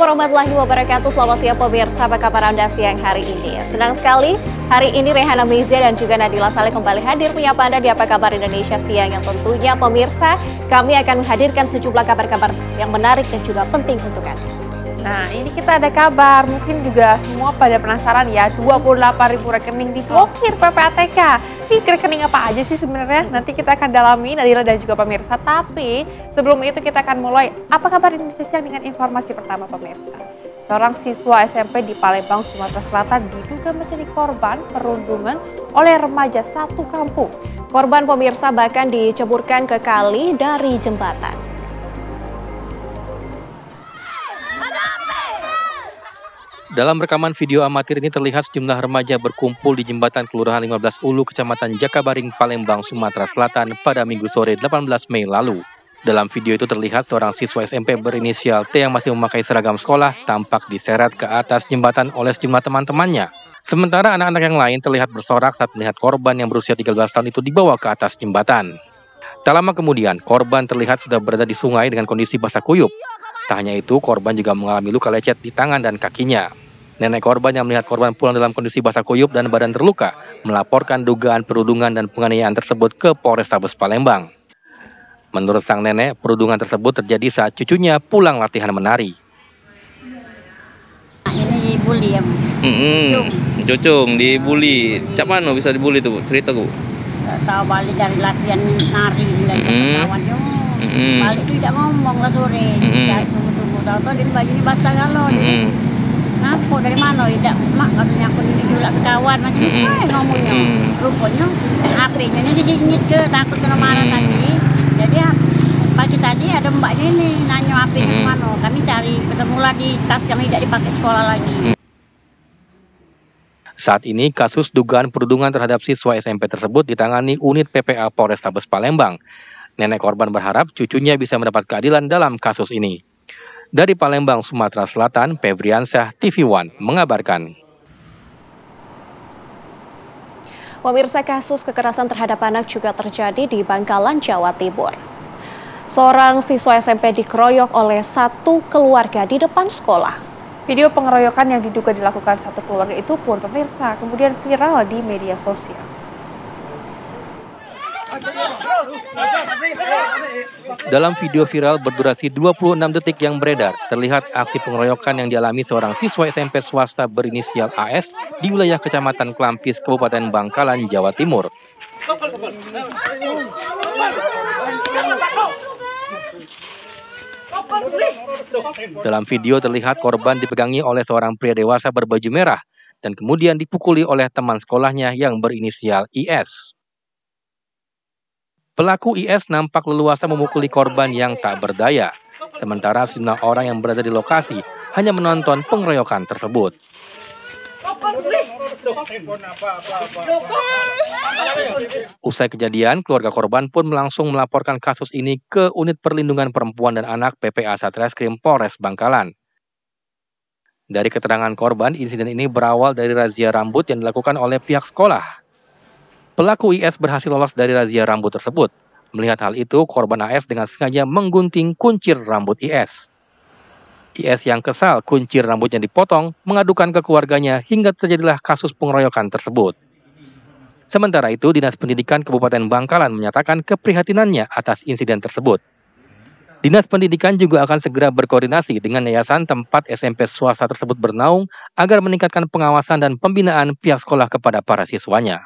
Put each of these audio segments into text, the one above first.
Warahmatullahi wabarakatuh. Selamat siang pemirsa, apa kabar Anda siang hari ini? Senang sekali hari ini Rehana Mezia dan juga Nadila Saleh kembali hadir menyapa Anda di Apa Kabar Indonesia Siang, yang tentunya pemirsa kami akan menghadirkan sejumlah kabar-kabar yang menarik dan juga penting untuk Anda. Nah, ini kita ada kabar, mungkin juga semua pada penasaran ya, 28.000 rekening diblokir PPATK. Ini rekening apa aja sih sebenarnya? Nanti kita akan dalami, Nadila dan juga pemirsa. Tapi sebelum itu kita akan mulai Apa Kabar Indonesia Siang dengan informasi pertama pemirsa. Seorang siswa SMP di Palembang, Sumatera Selatan diduga menjadi korban perundungan oleh remaja satu kampung. Korban pemirsa bahkan diceburkan ke kali dari jembatan. Dalam rekaman video amatir ini terlihat sejumlah remaja berkumpul di jembatan Kelurahan 15 Ulu, Kecamatan Jakabaring, Palembang, Sumatera Selatan pada Minggu sore 18 Mei lalu. Dalam video itu terlihat seorang siswa SMP berinisial T yang masih memakai seragam sekolah tampak diseret ke atas jembatan oleh sejumlah teman-temannya. Sementara anak-anak yang lain terlihat bersorak saat melihat korban yang berusia 13 tahun itu dibawa ke atas jembatan. Tak lama kemudian, korban terlihat sudah berada di sungai dengan kondisi basah kuyup. Tak hanya itu, korban juga mengalami luka lecet di tangan dan kakinya. Nenek korban yang melihat korban pulang dalam kondisi basah kuyup dan badan terluka melaporkan dugaan perundungan dan penganiayaan tersebut ke Polrestabes Palembang. Menurut sang nenek, perundungan tersebut terjadi saat cucunya pulang latihan menari. Ini dibully ya, Cucung dibully. Cak mana bisa dibully tuh? Cerita Bu. tahu balik dari latihan nari kawannya. Balik tuh tidak ngomong lah sore. Tunggu-tunggu, tahu-tahu dia bajunya basah galau. Ngapo dari mana? Tidak, mak katanya aku ini juga kawan macam ngomongnya. Rupanya HP-nya ini dingit ke takut kena marah tadi. Jadi pagi tadi ada mbaknya ini nanya HP-nya kemana. Kami cari, ketemulah di tas yang tidak dipakai sekolah lagi. Saat ini, kasus dugaan perundungan terhadap siswa SMP tersebut ditangani unit PPA Polrestabes Palembang. Nenek korban berharap cucunya bisa mendapat keadilan dalam kasus ini. Dari Palembang, Sumatera Selatan, Febriansyah, TV One mengabarkan. Pemirsa, kasus kekerasan terhadap anak juga terjadi di Bangkalan, Jawa Timur. Seorang siswa SMP dikeroyok oleh satu keluarga di depan sekolah. Video pengeroyokan yang diduga dilakukan satu keluarga itu pun pemirsa kemudian viral di media sosial. Dalam video viral berdurasi 26 detik yang beredar, terlihat aksi pengeroyokan yang dialami seorang siswa SMP swasta berinisial AS di wilayah Kecamatan Klampis, Kabupaten Bangkalan, Jawa Timur. Dalam video terlihat korban dipegangi oleh seorang pria dewasa berbaju merah dan kemudian dipukuli oleh teman sekolahnya yang berinisial IS. Pelaku IS nampak leluasa memukuli korban yang tak berdaya, sementara sejumlah orang yang berada di lokasi hanya menonton pengeroyokan tersebut. Usai kejadian, keluarga korban pun langsung melaporkan kasus ini ke Unit Perlindungan Perempuan dan Anak PPA Satreskrim Polres Bangkalan. Dari keterangan korban, insiden ini berawal dari razia rambut yang dilakukan oleh pihak sekolah. Pelaku IS berhasil lolos dari razia rambut tersebut. Melihat hal itu, korban AS dengan sengaja menggunting kuncir rambut IS. IS yang kesal kuncir rambutnya dipotong, mengadukan ke keluarganya hingga terjadilah kasus pengeroyokan tersebut. Sementara itu, Dinas Pendidikan Kabupaten Bangkalan menyatakan keprihatinannya atas insiden tersebut. Dinas Pendidikan juga akan segera berkoordinasi dengan yayasan tempat SMP swasta tersebut bernaung agar meningkatkan pengawasan dan pembinaan pihak sekolah kepada para siswanya.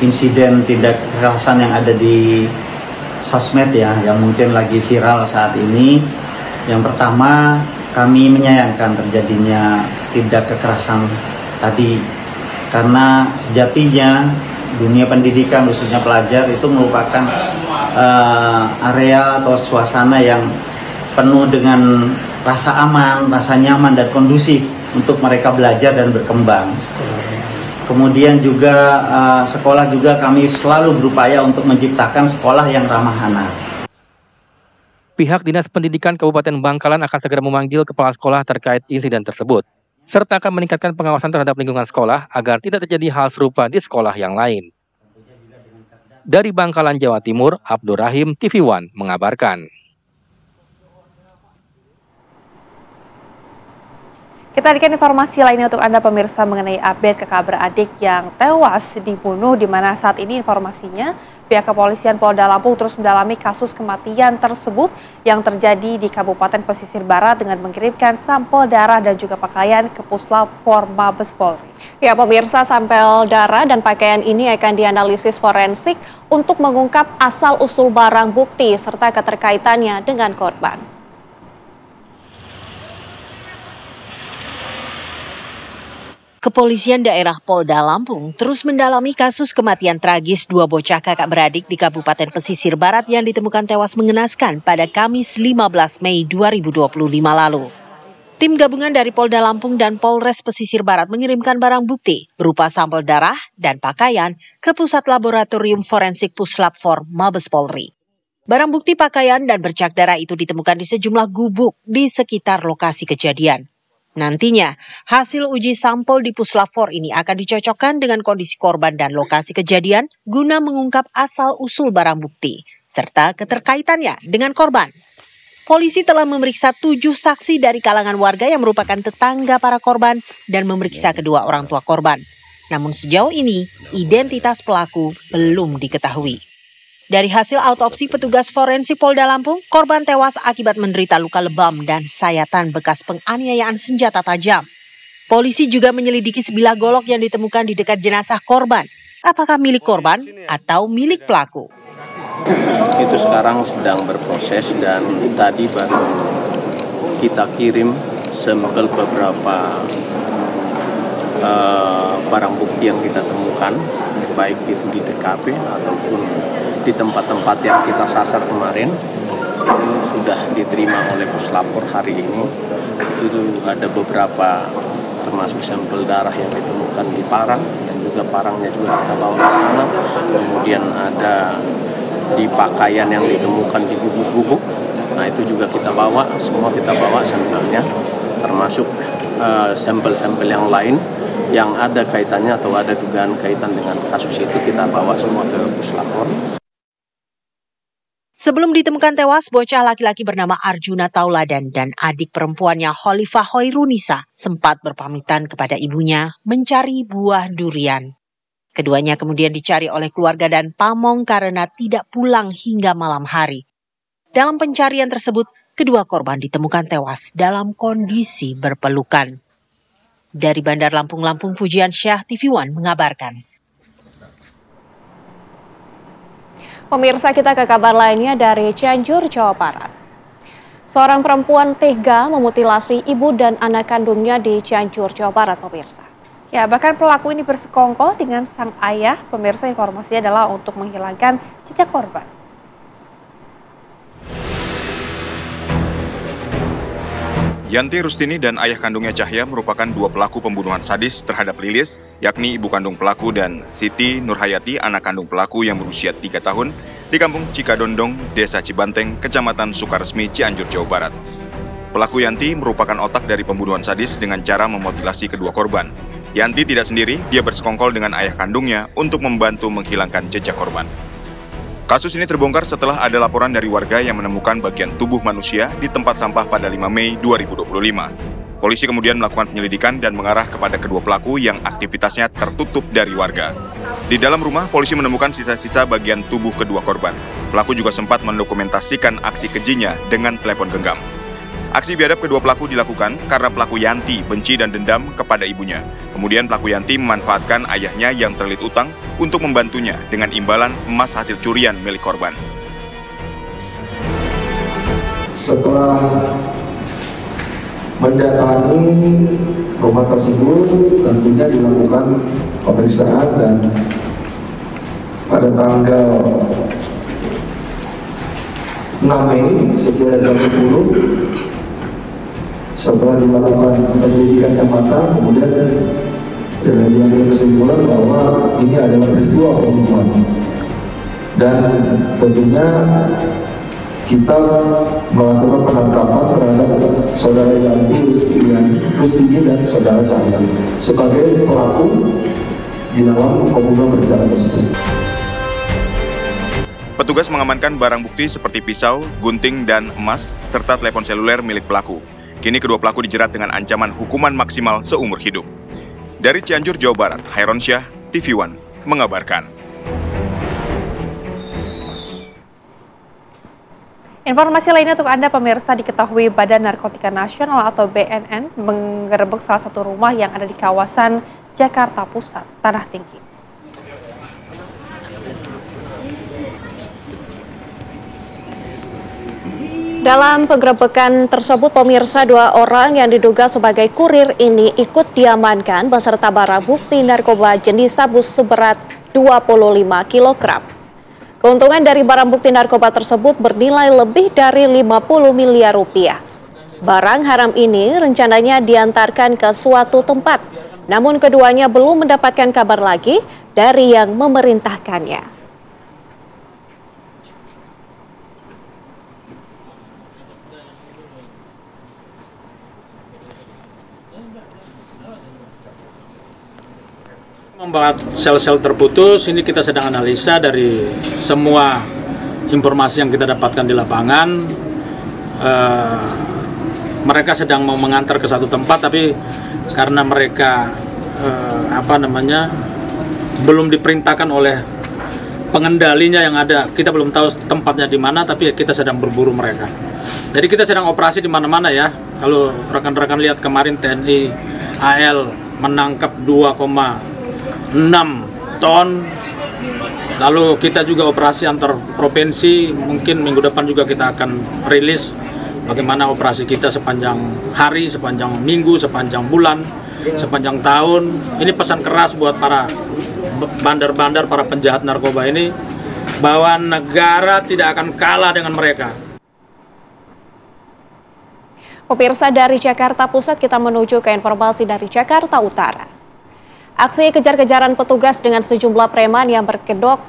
Insiden tindak kekerasan yang ada di sosmed ya, yang mungkin lagi viral saat ini. Yang pertama, kami menyayangkan terjadinya tindak kekerasan tadi, karena sejatinya dunia pendidikan khususnya pelajar itu merupakan area atau suasana yang penuh dengan rasa aman, rasa nyaman dan kondusif untuk mereka belajar dan berkembang. Kemudian juga sekolah juga kami selalu berupaya untuk menciptakan sekolah yang ramah anak. Pihak Dinas Pendidikan Kabupaten Bangkalan akan segera memanggil kepala sekolah terkait insiden tersebut, serta akan meningkatkan pengawasan terhadap lingkungan sekolah agar tidak terjadi hal serupa di sekolah yang lain. Dari Bangkalan, Jawa Timur, Abdur Rahim, TV One mengabarkan. Kita hadirkan informasi lainnya untuk Anda pemirsa mengenai update kakak beradik yang tewas dibunuh, di mana saat ini informasinya pihak kepolisian Polda Lampung terus mendalami kasus kematian tersebut yang terjadi di Kabupaten Pesisir Barat dengan mengirimkan sampel darah dan juga pakaian ke Puslap-4 Mabes Polri. Ya pemirsa, sampel darah dan pakaian ini akan dianalisis forensik untuk mengungkap asal-usul barang bukti serta keterkaitannya dengan korban. Kepolisian daerah Polda Lampung terus mendalami kasus kematian tragis dua bocah kakak beradik di Kabupaten Pesisir Barat yang ditemukan tewas mengenaskan pada Kamis 15 Mei 2025 lalu. Tim gabungan dari Polda Lampung dan Polres Pesisir Barat mengirimkan barang bukti berupa sampel darah dan pakaian ke Pusat Laboratorium Forensik Puslap-4 Mabes Polri. Barang bukti pakaian dan bercak darah itu ditemukan di sejumlah gubuk di sekitar lokasi kejadian. Nantinya, hasil uji sampel di Puslap-4 ini akan dicocokkan dengan kondisi korban dan lokasi kejadian guna mengungkap asal-usul barang bukti, serta keterkaitannya dengan korban. Polisi telah memeriksa 7 saksi dari kalangan warga yang merupakan tetangga para korban dan memeriksa kedua orang tua korban. Namun sejauh ini, identitas pelaku belum diketahui. Dari hasil autopsi petugas forensik Polda Lampung, korban tewas akibat menderita luka lebam dan sayatan bekas penganiayaan senjata tajam. Polisi juga menyelidiki sebilah golok yang ditemukan di dekat jenazah korban. Apakah milik korban atau milik pelaku? Itu sekarang sedang berproses dan tadi baru kita kirim sampel beberapa barang bukti yang kita temukan, baik itu di TKP ataupun di tempat-tempat yang kita sasar kemarin. Itu sudah diterima oleh Puslap-4 hari ini. Itu ada beberapa termasuk sampel darah yang ditemukan di Parang, dan juga Parangnya juga kita bawa ke sana. Kemudian ada di pakaian yang ditemukan di gubuk-gubuk. Nah itu juga kita bawa, semua kita bawa sampelnya, termasuk sampel-sampel yang lain yang ada kaitannya atau ada dugaan kaitan dengan kasus itu, kita bawa semua ke Puslap-4. Sebelum ditemukan tewas, bocah laki-laki bernama Arjuna Tauladan dan adik perempuannya Khalifah Hoirunisa sempat berpamitan kepada ibunya mencari buah durian. Keduanya kemudian dicari oleh keluarga dan pamong karena tidak pulang hingga malam hari. Dalam pencarian tersebut, kedua korban ditemukan tewas dalam kondisi berpelukan. Dari Bandar Lampung, Pujian Syah, TV One mengabarkan. Pemirsa, kita ke kabar lainnya dari Cianjur, Jawa Barat. Seorang perempuan tega memutilasi ibu dan anak kandungnya di Cianjur, Jawa Barat, pemirsa. Ya, bahkan pelaku ini bersekongkol dengan sang ayah. Pemirsa, informasinya adalah untuk menghilangkan jejak korban. Yanti Rustini dan ayah kandungnya Cahya merupakan dua pelaku pembunuhan sadis terhadap Lilis, yakni ibu kandung pelaku, dan Siti Nurhayati, anak kandung pelaku yang berusia 3 tahun, di kampung Cikadondong, Desa Cibanteng, Kecamatan Sukaresmi, Cianjur, Jawa Barat. Pelaku Yanti merupakan otak dari pembunuhan sadis dengan cara memutilasi kedua korban. Yanti tidak sendiri, dia bersekongkol dengan ayah kandungnya untuk membantu menghilangkan jejak korban. Kasus ini terbongkar setelah ada laporan dari warga yang menemukan bagian tubuh manusia di tempat sampah pada 5 Mei 2025. Polisi kemudian melakukan penyelidikan dan mengarah kepada kedua pelaku yang aktivitasnya tertutup dari warga. Di dalam rumah, polisi menemukan sisa-sisa bagian tubuh kedua korban. Pelaku juga sempat mendokumentasikan aksi kejinya dengan telepon genggam. Aksi biadab kedua pelaku dilakukan karena pelaku Yanti benci dan dendam kepada ibunya. Kemudian pelaku Yanti memanfaatkan ayahnya yang terlilit utang untuk membantunya dengan imbalan emas hasil curian milik korban. Setelah mendatangi rumah tersebut, tentunya dilakukan pemeriksaan, dan pada tanggal 6 Mei sekira jam 10, setelah dilakukan penyelidikan yang matang, kemudian diambil kesimpulan bahwa ini adalah peristiwa pembunuhan. Dan tentunya kita melakukan penangkapan terhadap saudara Yanti Rustini dan saudara Cahya sebagai pelaku di dalam pembunuhan berencana tersebut. Petugas mengamankan barang bukti seperti pisau, gunting, dan emas, serta telepon seluler milik pelaku. Kini kedua pelaku dijerat dengan ancaman hukuman maksimal seumur hidup. Dari Cianjur, Jawa Barat, Hairon Syah, TV One, mengabarkan. Informasi lainnya untuk Anda pemirsa, diketahui Badan Narkotika Nasional atau BNN menggerebek salah satu rumah yang ada di kawasan Jakarta Pusat, Tanah Tinggi. Dalam penggerebekan tersebut, pemirsa, 2 orang yang diduga sebagai kurir ini ikut diamankan beserta barang bukti narkoba jenis sabu seberat 25 kg. Keuntungan dari barang bukti narkoba tersebut bernilai lebih dari 50 miliar rupiah. Barang haram ini rencananya diantarkan ke suatu tempat, namun keduanya belum mendapatkan kabar lagi dari yang memerintahkannya. Membuat sel-sel terputus, ini kita sedang analisa dari semua informasi yang kita dapatkan di lapangan. Mereka sedang mau mengantar ke satu tempat, tapi karena mereka belum diperintahkan oleh pengendalinya yang ada, kita belum tahu tempatnya di mana, tapi kita sedang berburu mereka. Jadi kita sedang operasi di mana-mana ya. Kalau rekan-rekan lihat kemarin TNI AL menangkap 2,6 ton. Lalu kita juga operasi antar provinsi, mungkin minggu depan juga kita akan rilis bagaimana operasi kita sepanjang hari, sepanjang minggu, sepanjang bulan, sepanjang tahun. Ini pesan keras buat para bandar-bandar, para penjahat narkoba ini, bahwa negara tidak akan kalah dengan mereka. Pemirsa, dari Jakarta Pusat kita menuju ke informasi dari Jakarta Utara. Aksi kejar-kejaran petugas dengan sejumlah preman yang berkedok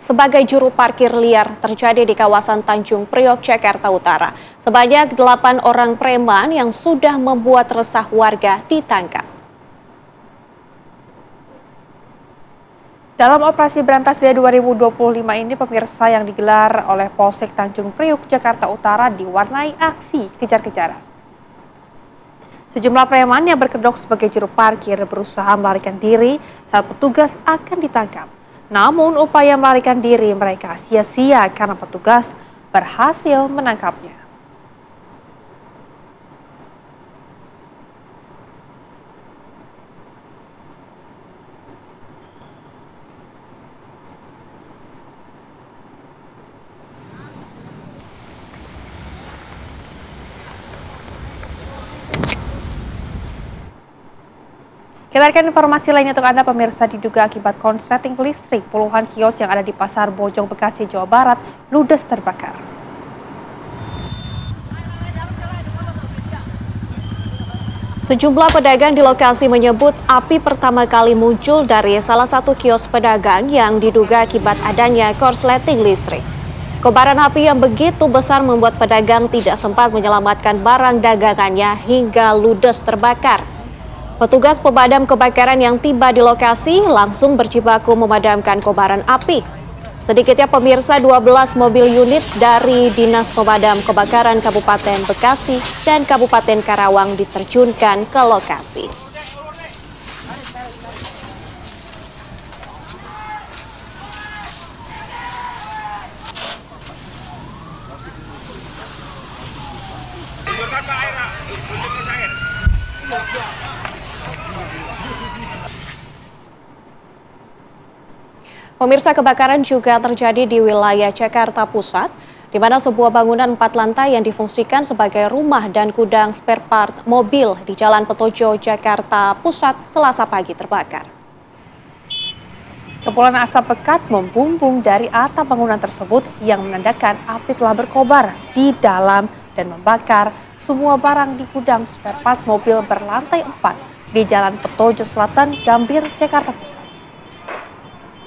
sebagai juru parkir liar terjadi di kawasan Tanjung Priok, Jakarta Utara. Sebanyak 8 orang preman yang sudah membuat resah warga ditangkap. Dalam operasi Berantas 2025 ini, pemirsa, yang digelar oleh Polsek Tanjung Priok, Jakarta Utara diwarnai aksi kejar-kejaran. Sejumlah preman yang berkedok sebagai juru parkir berusaha melarikan diri saat petugas akan ditangkap. Namun upaya melarikan diri mereka sia-sia karena petugas berhasil menangkapnya. Kita akan informasi lainnya untuk Anda pemirsa, diduga akibat konsleting listrik, puluhan kios yang ada di Pasar Bojong, Bekasi, Jawa Barat ludes terbakar. Sejumlah pedagang di lokasi menyebut api pertama kali muncul dari salah satu kios pedagang yang diduga akibat adanya korsleting listrik. Kobaran api yang begitu besar membuat pedagang tidak sempat menyelamatkan barang dagangannya hingga ludes terbakar. Petugas pemadam kebakaran yang tiba di lokasi langsung berjibaku memadamkan kobaran api. Sedikitnya pemirsa 12 mobil unit dari Dinas Pemadam Kebakaran Kabupaten Bekasi dan Kabupaten Karawang diterjunkan ke lokasi. Pemirsa, kebakaran juga terjadi di wilayah Jakarta Pusat, di mana sebuah bangunan 4 lantai yang difungsikan sebagai rumah dan gudang spare part mobil di Jalan Petojo, Jakarta Pusat, Selasa pagi terbakar. Kepulan asap pekat membumbung dari atap bangunan tersebut yang menandakan api telah berkobar di dalam dan membakar semua barang di gudang spare part mobil berlantai 4 di Jalan Petojo Selatan, Gambir, Jakarta Pusat.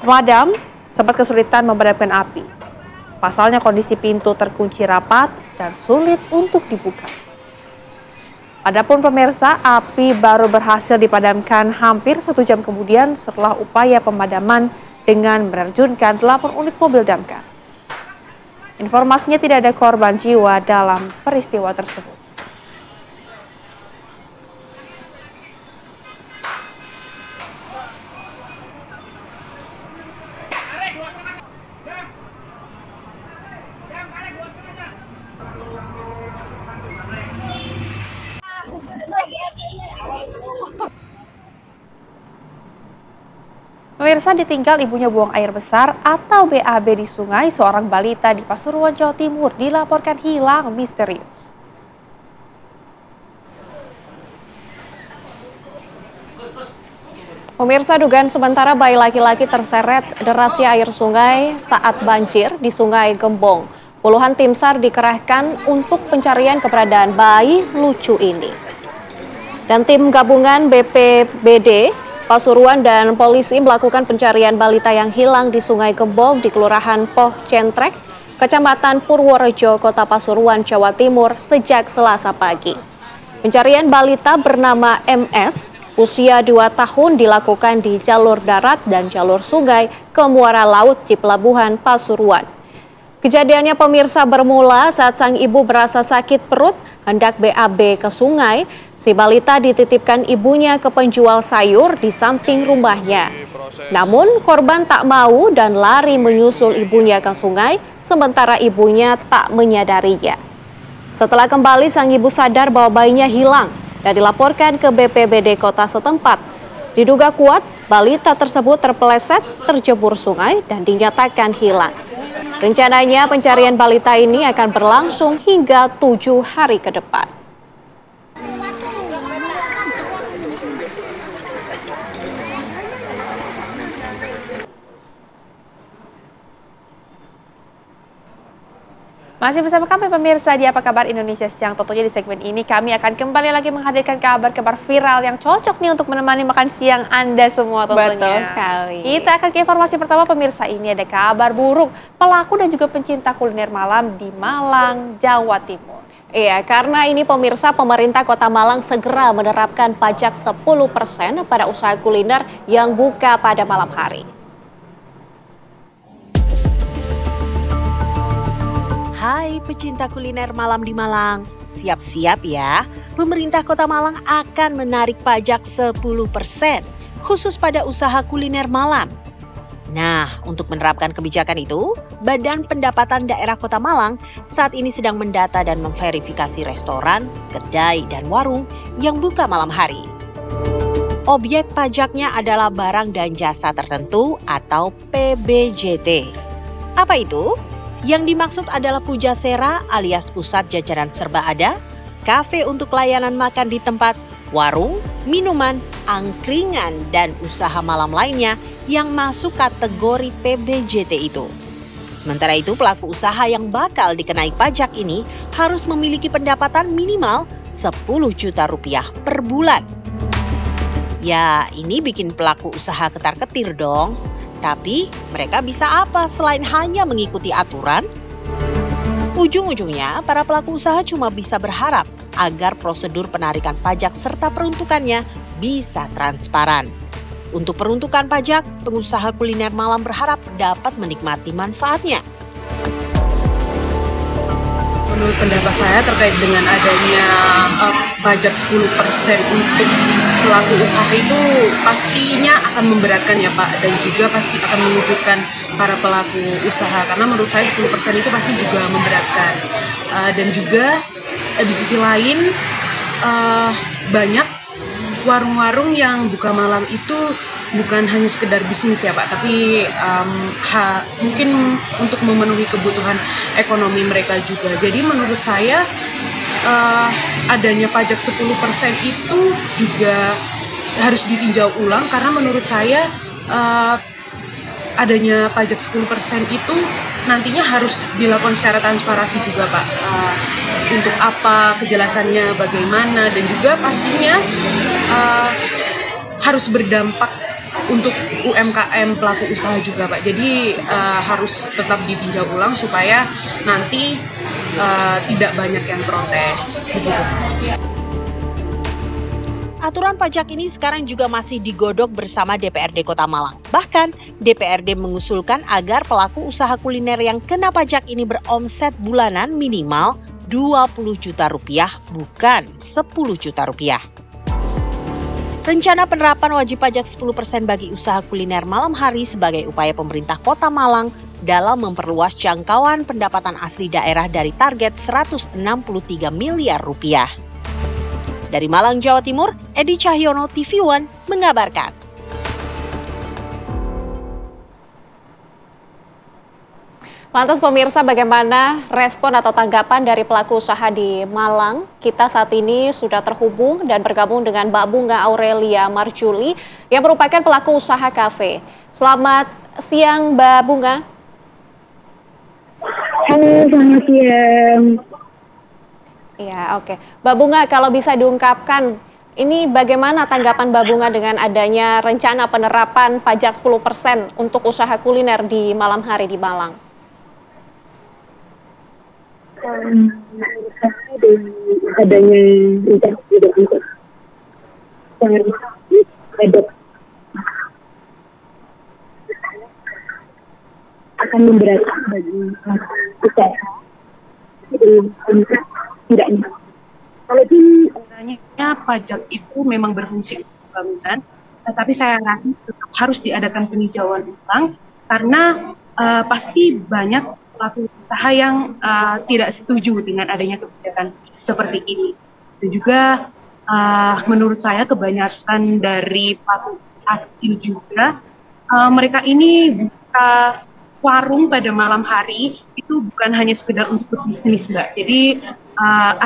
Pemadam sempat kesulitan memadamkan api. Pasalnya kondisi pintu terkunci rapat dan sulit untuk dibuka. Adapun pemirsa, api baru berhasil dipadamkan hampir 1 jam kemudian setelah upaya pemadaman dengan menerjunkan 8 unit mobil damkar. Informasinya tidak ada korban jiwa dalam peristiwa tersebut. Pemirsa, ditinggal ibunya buang air besar atau BAB di sungai, seorang balita di Pasuruan, Jawa Timur dilaporkan hilang misterius. Pemirsa, dugaan sementara bayi laki-laki terseret derasnya air sungai saat banjir di Sungai Gembong. Puluhan tim SAR dikerahkan untuk pencarian keberadaan bayi lucu ini. Dan tim gabungan BPBD Pasuruan dan polisi melakukan pencarian balita yang hilang di Sungai Gembong di Kelurahan Poh Centrek, Kecamatan Purworejo, Kota Pasuruan, Jawa Timur sejak Selasa pagi. Pencarian balita bernama MS, usia 2 tahun, dilakukan di jalur darat dan jalur sungai ke muara laut di Pelabuhan Pasuruan. Kejadiannya, pemirsa, bermula saat sang ibu merasa sakit perut hendak BAB ke sungai. Si balita dititipkan ibunya ke penjual sayur di samping rumahnya. Namun korban tak mau dan lari menyusul ibunya ke sungai, sementara ibunya tak menyadarinya. Setelah kembali, sang ibu sadar bahwa bayinya hilang dan dilaporkan ke BPBD kota setempat. Diduga kuat, balita tersebut terpeleset, terjebur sungai dan dinyatakan hilang. Rencananya pencarian balita ini akan berlangsung hingga 7 hari ke depan. Masih bersama kami pemirsa di Apa Kabar Indonesia Siang. Tentunya di segmen ini kami akan kembali lagi menghadirkan kabar-kabar viral yang cocok nih untuk menemani makan siang Anda semua tentunya. Betul sekali. Kita akan ke informasi pertama pemirsa. Ini ada kabar buruk. Pelaku dan juga pencinta kuliner malam di Malang, Jawa Timur. Iya, karena ini pemirsa, pemerintah Kota Malang segera menerapkan pajak 10% pada usaha kuliner yang buka pada malam hari. Hai pecinta kuliner malam di Malang, siap-siap ya. Pemerintah Kota Malang akan menarik pajak 10% khusus pada usaha kuliner malam. Nah, untuk menerapkan kebijakan itu, Badan Pendapatan Daerah Kota Malang saat ini sedang mendata dan memverifikasi restoran, kedai, dan warung yang buka malam hari. Objek pajaknya adalah barang dan jasa tertentu atau PBJT. Apa itu? Yang dimaksud adalah Pujasera alias pusat jajanan serba ada, kafe untuk layanan makan di tempat, warung, minuman, angkringan, dan usaha malam lainnya yang masuk kategori PBJT itu. Sementara itu, pelaku usaha yang bakal dikenai pajak ini harus memiliki pendapatan minimal 10 juta rupiah per bulan. Ya, ini bikin pelaku usaha ketar-ketir dong. Tapi mereka bisa apa selain hanya mengikuti aturan? Ujung-ujungnya, para pelaku usaha cuma bisa berharap agar prosedur penarikan pajak serta peruntukannya bisa transparan. Untuk peruntukan pajak, pengusaha kuliner malam berharap dapat menikmati manfaatnya. Menurut pendapat saya terkait dengan adanya pajak 10% untuk pelaku usaha itu pastinya akan memberatkan ya Pak, dan juga pasti akan mengejutkan para pelaku usaha, karena menurut saya 10% itu pasti juga memberatkan. Dan juga di sisi lain banyak warung-warung yang buka malam itu bukan hanya sekedar bisnis ya Pak, tapi mungkin untuk memenuhi kebutuhan ekonomi mereka juga. Jadi menurut saya adanya pajak 10% itu juga harus ditinjau ulang, karena menurut saya adanya pajak 10% itu nantinya harus dilakukan secara transparansi juga Pak. Untuk apa, kejelasannya bagaimana, dan juga pastinya harus berdampak untuk UMKM pelaku usaha juga Pak. Jadi harus tetap ditinjau ulang supaya nanti tidak banyak yang protes. Begitu. Aturan pajak ini sekarang juga masih digodok bersama DPRD Kota Malang. Bahkan DPRD mengusulkan agar pelaku usaha kuliner yang kena pajak ini beromset bulanan minimal 20 juta rupiah, bukan 10 juta rupiah. Rencana penerapan wajib pajak 10% bagi usaha kuliner malam hari sebagai upaya pemerintah Kota Malang dalam memperluas jangkauan pendapatan asli daerah dari target 163 miliar rupiah. Dari Malang, Jawa Timur, Edi Cahyono, TV One mengabarkan. Lantas pemirsa, bagaimana respon atau tanggapan dari pelaku usaha di Malang? Kita saat ini sudah terhubung dan bergabung dengan Mbak Bunga Aurelia Marjuli yang merupakan pelaku usaha kafe. Selamat siang Mbak Bunga. Halo, selamat siang. Ya, oke. Mbak Bunga, kalau bisa diungkapkan, ini bagaimana tanggapan Mbak Bunga dengan adanya rencana penerapan pajak 10% untuk usaha kuliner di malam hari di Malang? Adanya rencana untuk pajak akan memberatkan bagi usaha. Tidaknya. Walaupun sebenarnya pajak itu memang berfungsi untuk bangunan, tetapi saya rasa tetap harus diadakan peninjauan ulang karena pasti banyak pelaku usaha yang tidak setuju dengan adanya kebijakan seperti ini. Dan juga menurut saya kebanyakan dari pelaku usaha kecil juga mereka ini buka warung pada malam hari itu bukan hanya sekedar untuk berbisnis, Mbak. Jadi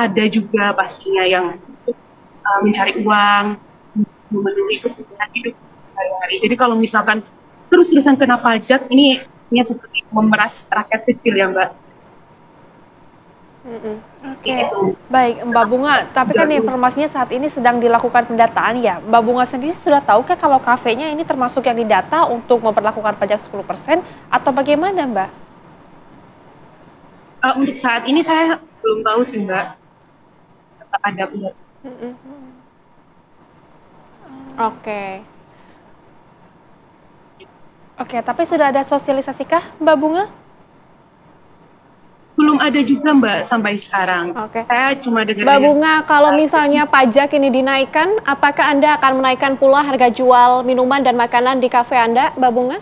ada juga pastinya yang mencari uang, memenuhi kebutuhan hidup sehari-hari. Jadi kalau misalkan terus-terusan kena pajak, ini seperti memeras rakyat kecil ya, Mbak. Oke. Baik, Mbak Bunga, tapi kan informasinya saat ini sedang dilakukan pendataan ya. Mbak Bunga sendiri sudah tahukah kalau kafenya ini termasuk yang didata untuk memperlakukan pajak 10% atau bagaimana, Mbak? Untuk saat ini saya belum tahu sih, Mbak. Tetap ada pendataan. Oke, tapi sudah ada sosialisasikah Mbak Bunga? Belum ada juga, Mbak, sampai sekarang. Saya cuma dengar. Mbak Bunga, kalau misalnya pajak ini dinaikkan, apakah Anda akan menaikkan pula harga jual minuman dan makanan di kafe Anda, Mbak Bunga?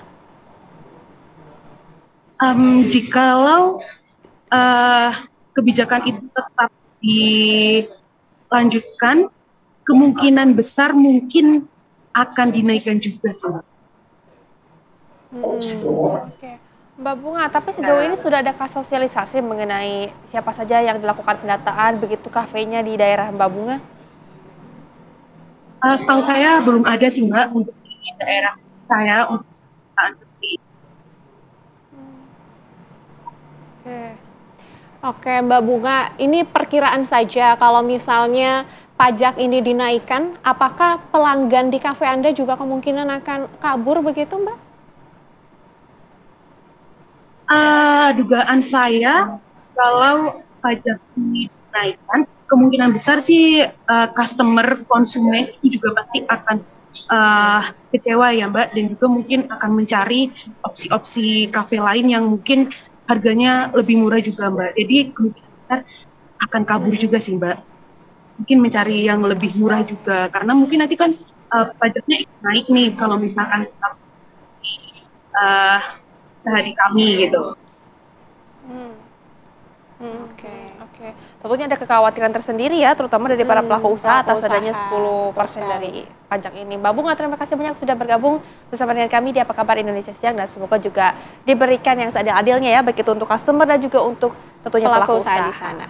Jikalau kebijakan itu tetap dilanjutkan, kemungkinan besar mungkin akan dinaikkan juga, Mbak. Mbak Bunga, tapi sejauh ini sudah ada sosialisasi mengenai siapa saja yang dilakukan pendataan begitu kafenya di daerah Mbak Bunga? Setahu saya belum ada sih, Mbak, untuk di daerah saya untuk pendataan seperti itu. Oke, Mbak Bunga, ini perkiraan saja kalau misalnya pajak ini dinaikkan, apakah pelanggan di kafe Anda juga kemungkinan akan kabur begitu, Mbak? Dugaan saya kalau pajak ini dinaikkan, kemungkinan besar sih customer konsumen itu juga pasti akan kecewa ya, Mbak, dan juga mungkin akan mencari opsi-opsi kafe lain yang mungkin harganya lebih murah juga, Mbak. Jadi kemungkinan besar akan kabur juga sih, Mbak. Mungkin mencari yang lebih murah juga karena mungkin nanti kan pajaknya naik nih kalau misalkan sehari kami gitu. Oke. Tentunya ada kekhawatiran tersendiri ya, terutama dari para pelaku usaha atas adanya 10% dari pajak ini. Mbak Bunga, terima kasih banyak sudah bergabung bersama dengan kami di Apa Kabar Indonesia Siang dan semoga juga diberikan yang seadil-adilnya ya, baik itu untuk customer dan juga untuk tentunya pelaku usaha di sana.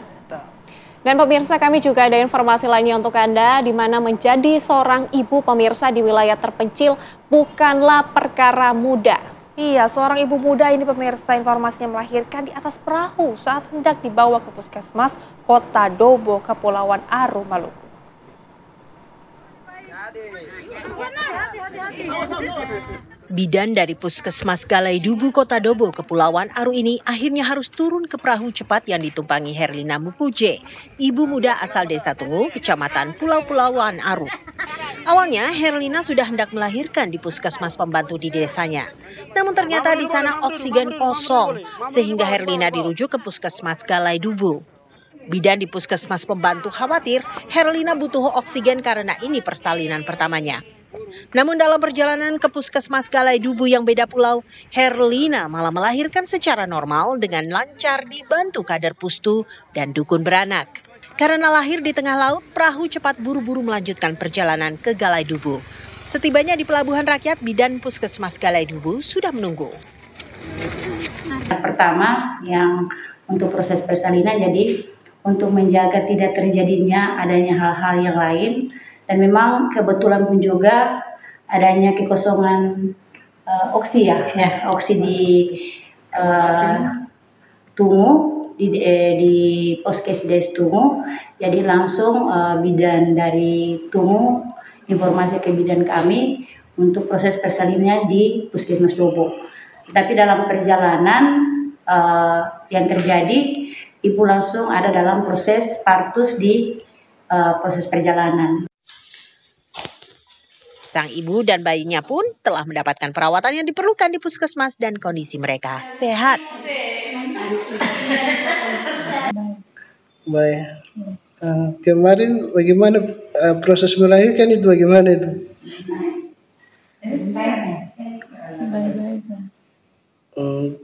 Dan pemirsa, kami juga ada informasi lainnya untuk Anda, di mana menjadi seorang ibu pemirsa di wilayah terpencil bukanlah perkara mudah. Iya, seorang ibu muda ini pemirsa informasinya melahirkan di atas perahu saat hendak dibawa ke puskesmas Kota Dobo, Kepulauan Aru, Maluku. Bidan dari Puskesmas Galai Dubu Kota Dobo, Kepulauan Aru ini akhirnya harus turun ke perahu cepat yang ditumpangi Herlina Mupuje, ibu muda asal Desa Tungu, Kecamatan Pulau-Pulauan Aru. Awalnya Herlina sudah hendak melahirkan di puskesmas pembantu di desanya. Namun ternyata di sana oksigen kosong sehingga Herlina dirujuk ke puskesmas Galai Dubu. Bidan di puskesmas pembantu khawatir Herlina butuh oksigen karena ini persalinan pertamanya. Namun dalam perjalanan ke puskesmas Galai Dubu yang beda pulau, Herlina malah melahirkan secara normal dengan lancar dibantu kader pustu dan dukun beranak. Karena lahir di tengah laut, perahu cepat buru-buru melanjutkan perjalanan ke Galai Dubu. Setibanya di pelabuhan rakyat, bidan puskesmas Galai Dubu sudah menunggu. pertama yang untuk proses persalinan, jadi untuk menjaga tidak terjadinya adanya hal-hal yang lain, dan memang kebetulan pun juga adanya kekosongan oksi oksi di Tungu, di Puskesdes Tungu. Jadi langsung bidan dari Tungu informasi ke bidan kami untuk proses persalinannya di Puskesmas Lobo. Tapi dalam perjalanan yang terjadi, ibu langsung ada dalam proses partus di proses perjalanan. Sang ibu dan bayinya pun telah mendapatkan perawatan yang diperlukan di puskesmas dan kondisi mereka sehat. Baik. Kemarin bagaimana proses melahirkan itu, bagaimana itu?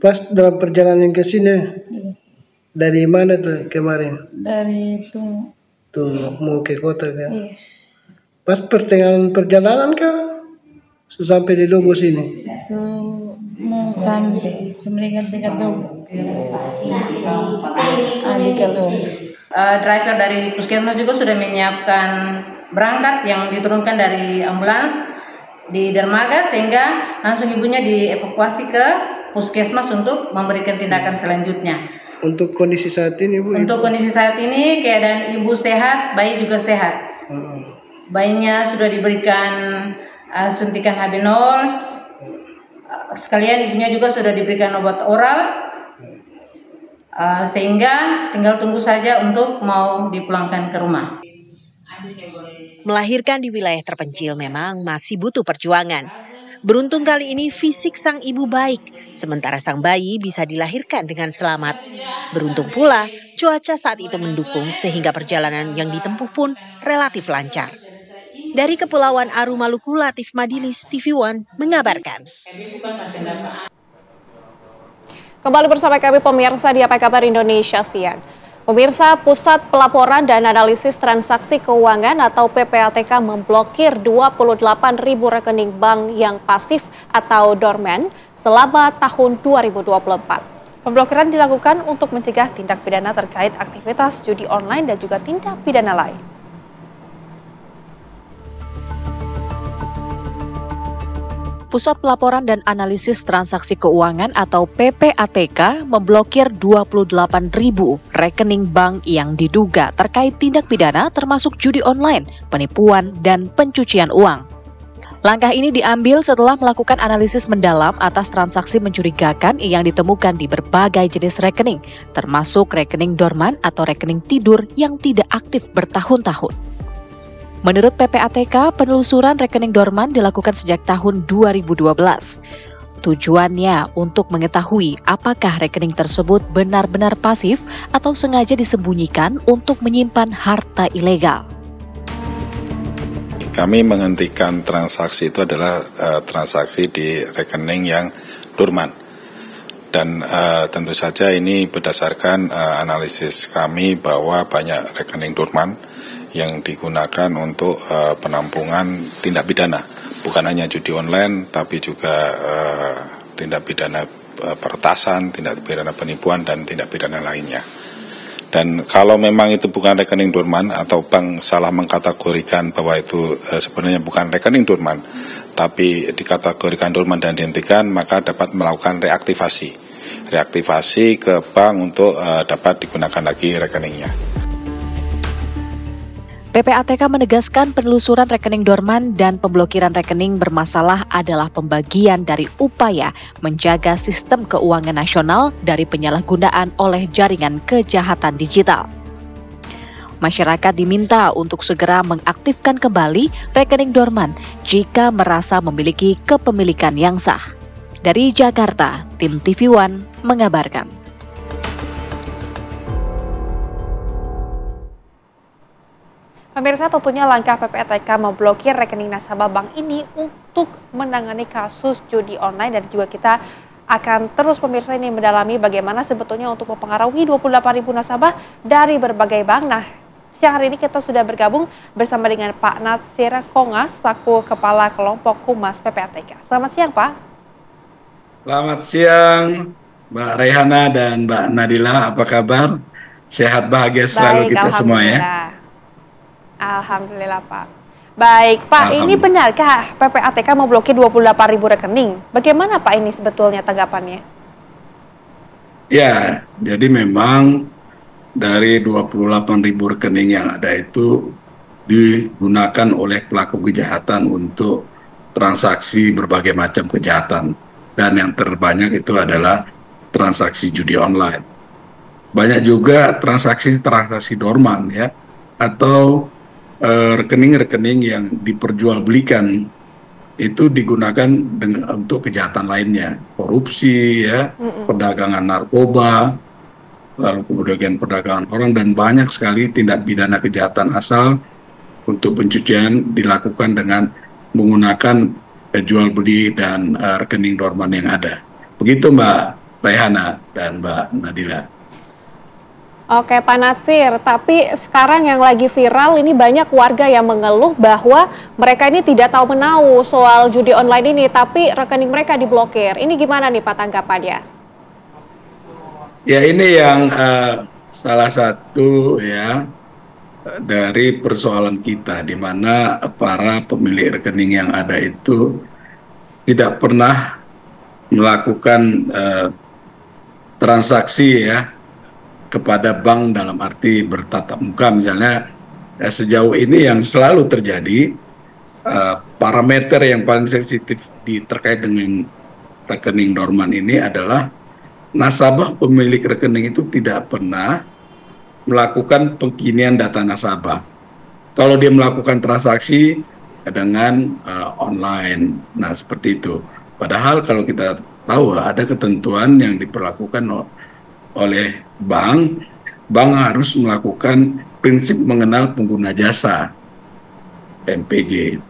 Pas dalam perjalanan ke sini, dari mana tuh kemarin? Dari Tungu. Tungu, mau ke kota kan? Iya. Pas pertengahan perjalanan kah? Sampai di Lobo sini? Mau sampai, semeningkat dekat Lobo. Driver dari puskesmas juga sudah menyiapkan berangkat yang diturunkan dari ambulans di dermaga, sehingga langsung ibunya dievakuasi ke puskesmas untuk memberikan tindakan selanjutnya. Untuk kondisi saat ini, Bu? Untuk kondisi saat ini keadaan ibu sehat, bayi juga sehat. Bayinya sudah diberikan suntikan HB0, sekalian ibunya juga sudah diberikan obat oral, sehingga tinggal tunggu saja untuk mau dipulangkan ke rumah. Melahirkan di wilayah terpencil memang masih butuh perjuangan. Beruntung kali ini fisik sang ibu baik, sementara sang bayi bisa dilahirkan dengan selamat. Beruntung pula cuaca saat itu mendukung sehingga perjalanan yang ditempuh pun relatif lancar. Dari Kepulauan Aru, Maluku, Latif Madilis, TV One mengabarkan. Kembali bersama kami pemirsa di Apa Kabar Indonesia Siang. Pemirsa, Pusat Pelaporan dan Analisis Transaksi Keuangan atau PPATK memblokir 28.000 rekening bank yang pasif atau dorman selama tahun 2024. Pemblokiran dilakukan untuk mencegah tindak pidana terkait aktivitas judi online dan juga tindak pidana lain. Pusat Pelaporan dan Analisis Transaksi Keuangan atau PPATK memblokir 28.000 rekening bank yang diduga terkait tindak pidana termasuk judi online, penipuan, dan pencucian uang. Langkah ini diambil setelah melakukan analisis mendalam atas transaksi mencurigakan yang ditemukan di berbagai jenis rekening, termasuk rekening dorman atau rekening tidur yang tidak aktif bertahun-tahun. Menurut PPATK, penelusuran rekening dorman dilakukan sejak tahun 2012. Tujuannya untuk mengetahui apakah rekening tersebut benar-benar pasif atau sengaja disembunyikan untuk menyimpan harta ilegal. Kami menghentikan transaksi itu adalah transaksi di rekening yang dorman. Dan tentu saja ini berdasarkan analisis kami bahwa banyak rekening dorman yang digunakan untuk penampungan tindak pidana, bukan hanya judi online, tapi juga tindak pidana peretasan, tindak pidana penipuan, dan tindak pidana lainnya. Dan kalau memang itu bukan rekening dorman atau bank salah mengkategorikan bahwa itu sebenarnya bukan rekening dorman, tapi dikategorikan dorman dan dihentikan, maka dapat melakukan reaktivasi ke bank untuk dapat digunakan lagi rekeningnya. PPATK menegaskan penelusuran rekening dorman dan pemblokiran rekening bermasalah adalah pembagian dari upaya menjaga sistem keuangan nasional dari penyalahgunaan oleh jaringan kejahatan digital. Masyarakat diminta untuk segera mengaktifkan kembali rekening dorman jika merasa memiliki kepemilikan yang sah. Dari Jakarta, tim TV One mengabarkan. Pemirsa, tentunya langkah PPATK memblokir rekening nasabah bank ini untuk menangani kasus judi online, dan juga kita akan terus pemirsa ini mendalami bagaimana sebetulnya untuk mempengaruhi 28.000 nasabah dari berbagai bank. Nah, siang hari ini kita sudah bergabung bersama dengan Pak Natsir Kongas, selaku Kepala Kelompok Humas PPATK. Selamat siang, Pak. Selamat siang, Mbak Rehana dan Mbak Nadila, apa kabar? Sehat bahagia selalu Baik, kita semua ya. Alhamdulillah Pak. Baik Pak, ini benarkah PPATK memblokir 28.000 rekening? Bagaimana Pak ini sebetulnya tanggapannya? Ya, jadi memang dari 28.000 rekening yang ada itu digunakan oleh pelaku kejahatan untuk transaksi berbagai macam kejahatan. Dan yang terbanyak itu adalah transaksi judi online. Banyak juga transaksi dorman ya, atau rekening-rekening yang diperjualbelikan itu digunakan untuk kejahatan lainnya, korupsi ya, perdagangan narkoba, lalu kemudian perdagangan orang, dan banyak sekali tindak pidana kejahatan asal untuk pencucian dilakukan dengan menggunakan jual beli dan rekening dorman yang ada. Begitu Mbak Rehana dan Mbak Nadila. Oke Pak Natsir, tapi sekarang yang lagi viral ini banyak warga yang mengeluh bahwa mereka ini tidak tahu menahu soal judi online ini, tapi rekening mereka diblokir. Ini gimana nih Pak tanggapannya? Ya ini yang salah satu ya dari persoalan kita, di mana para pemilik rekening yang ada itu tidak pernah melakukan transaksi ya kepada bank dalam arti bertatap muka misalnya. Sejauh ini yang selalu terjadi parameter yang paling sensitif terkait dengan rekening dorman ini adalah nasabah pemilik rekening itu tidak pernah melakukan pengkinian data nasabah. Kalau dia melakukan transaksi dengan online, nah seperti itu. Padahal kalau kita tahu ada ketentuan yang diperlakukan oleh bank harus melakukan prinsip mengenal pengguna jasa (MPJ).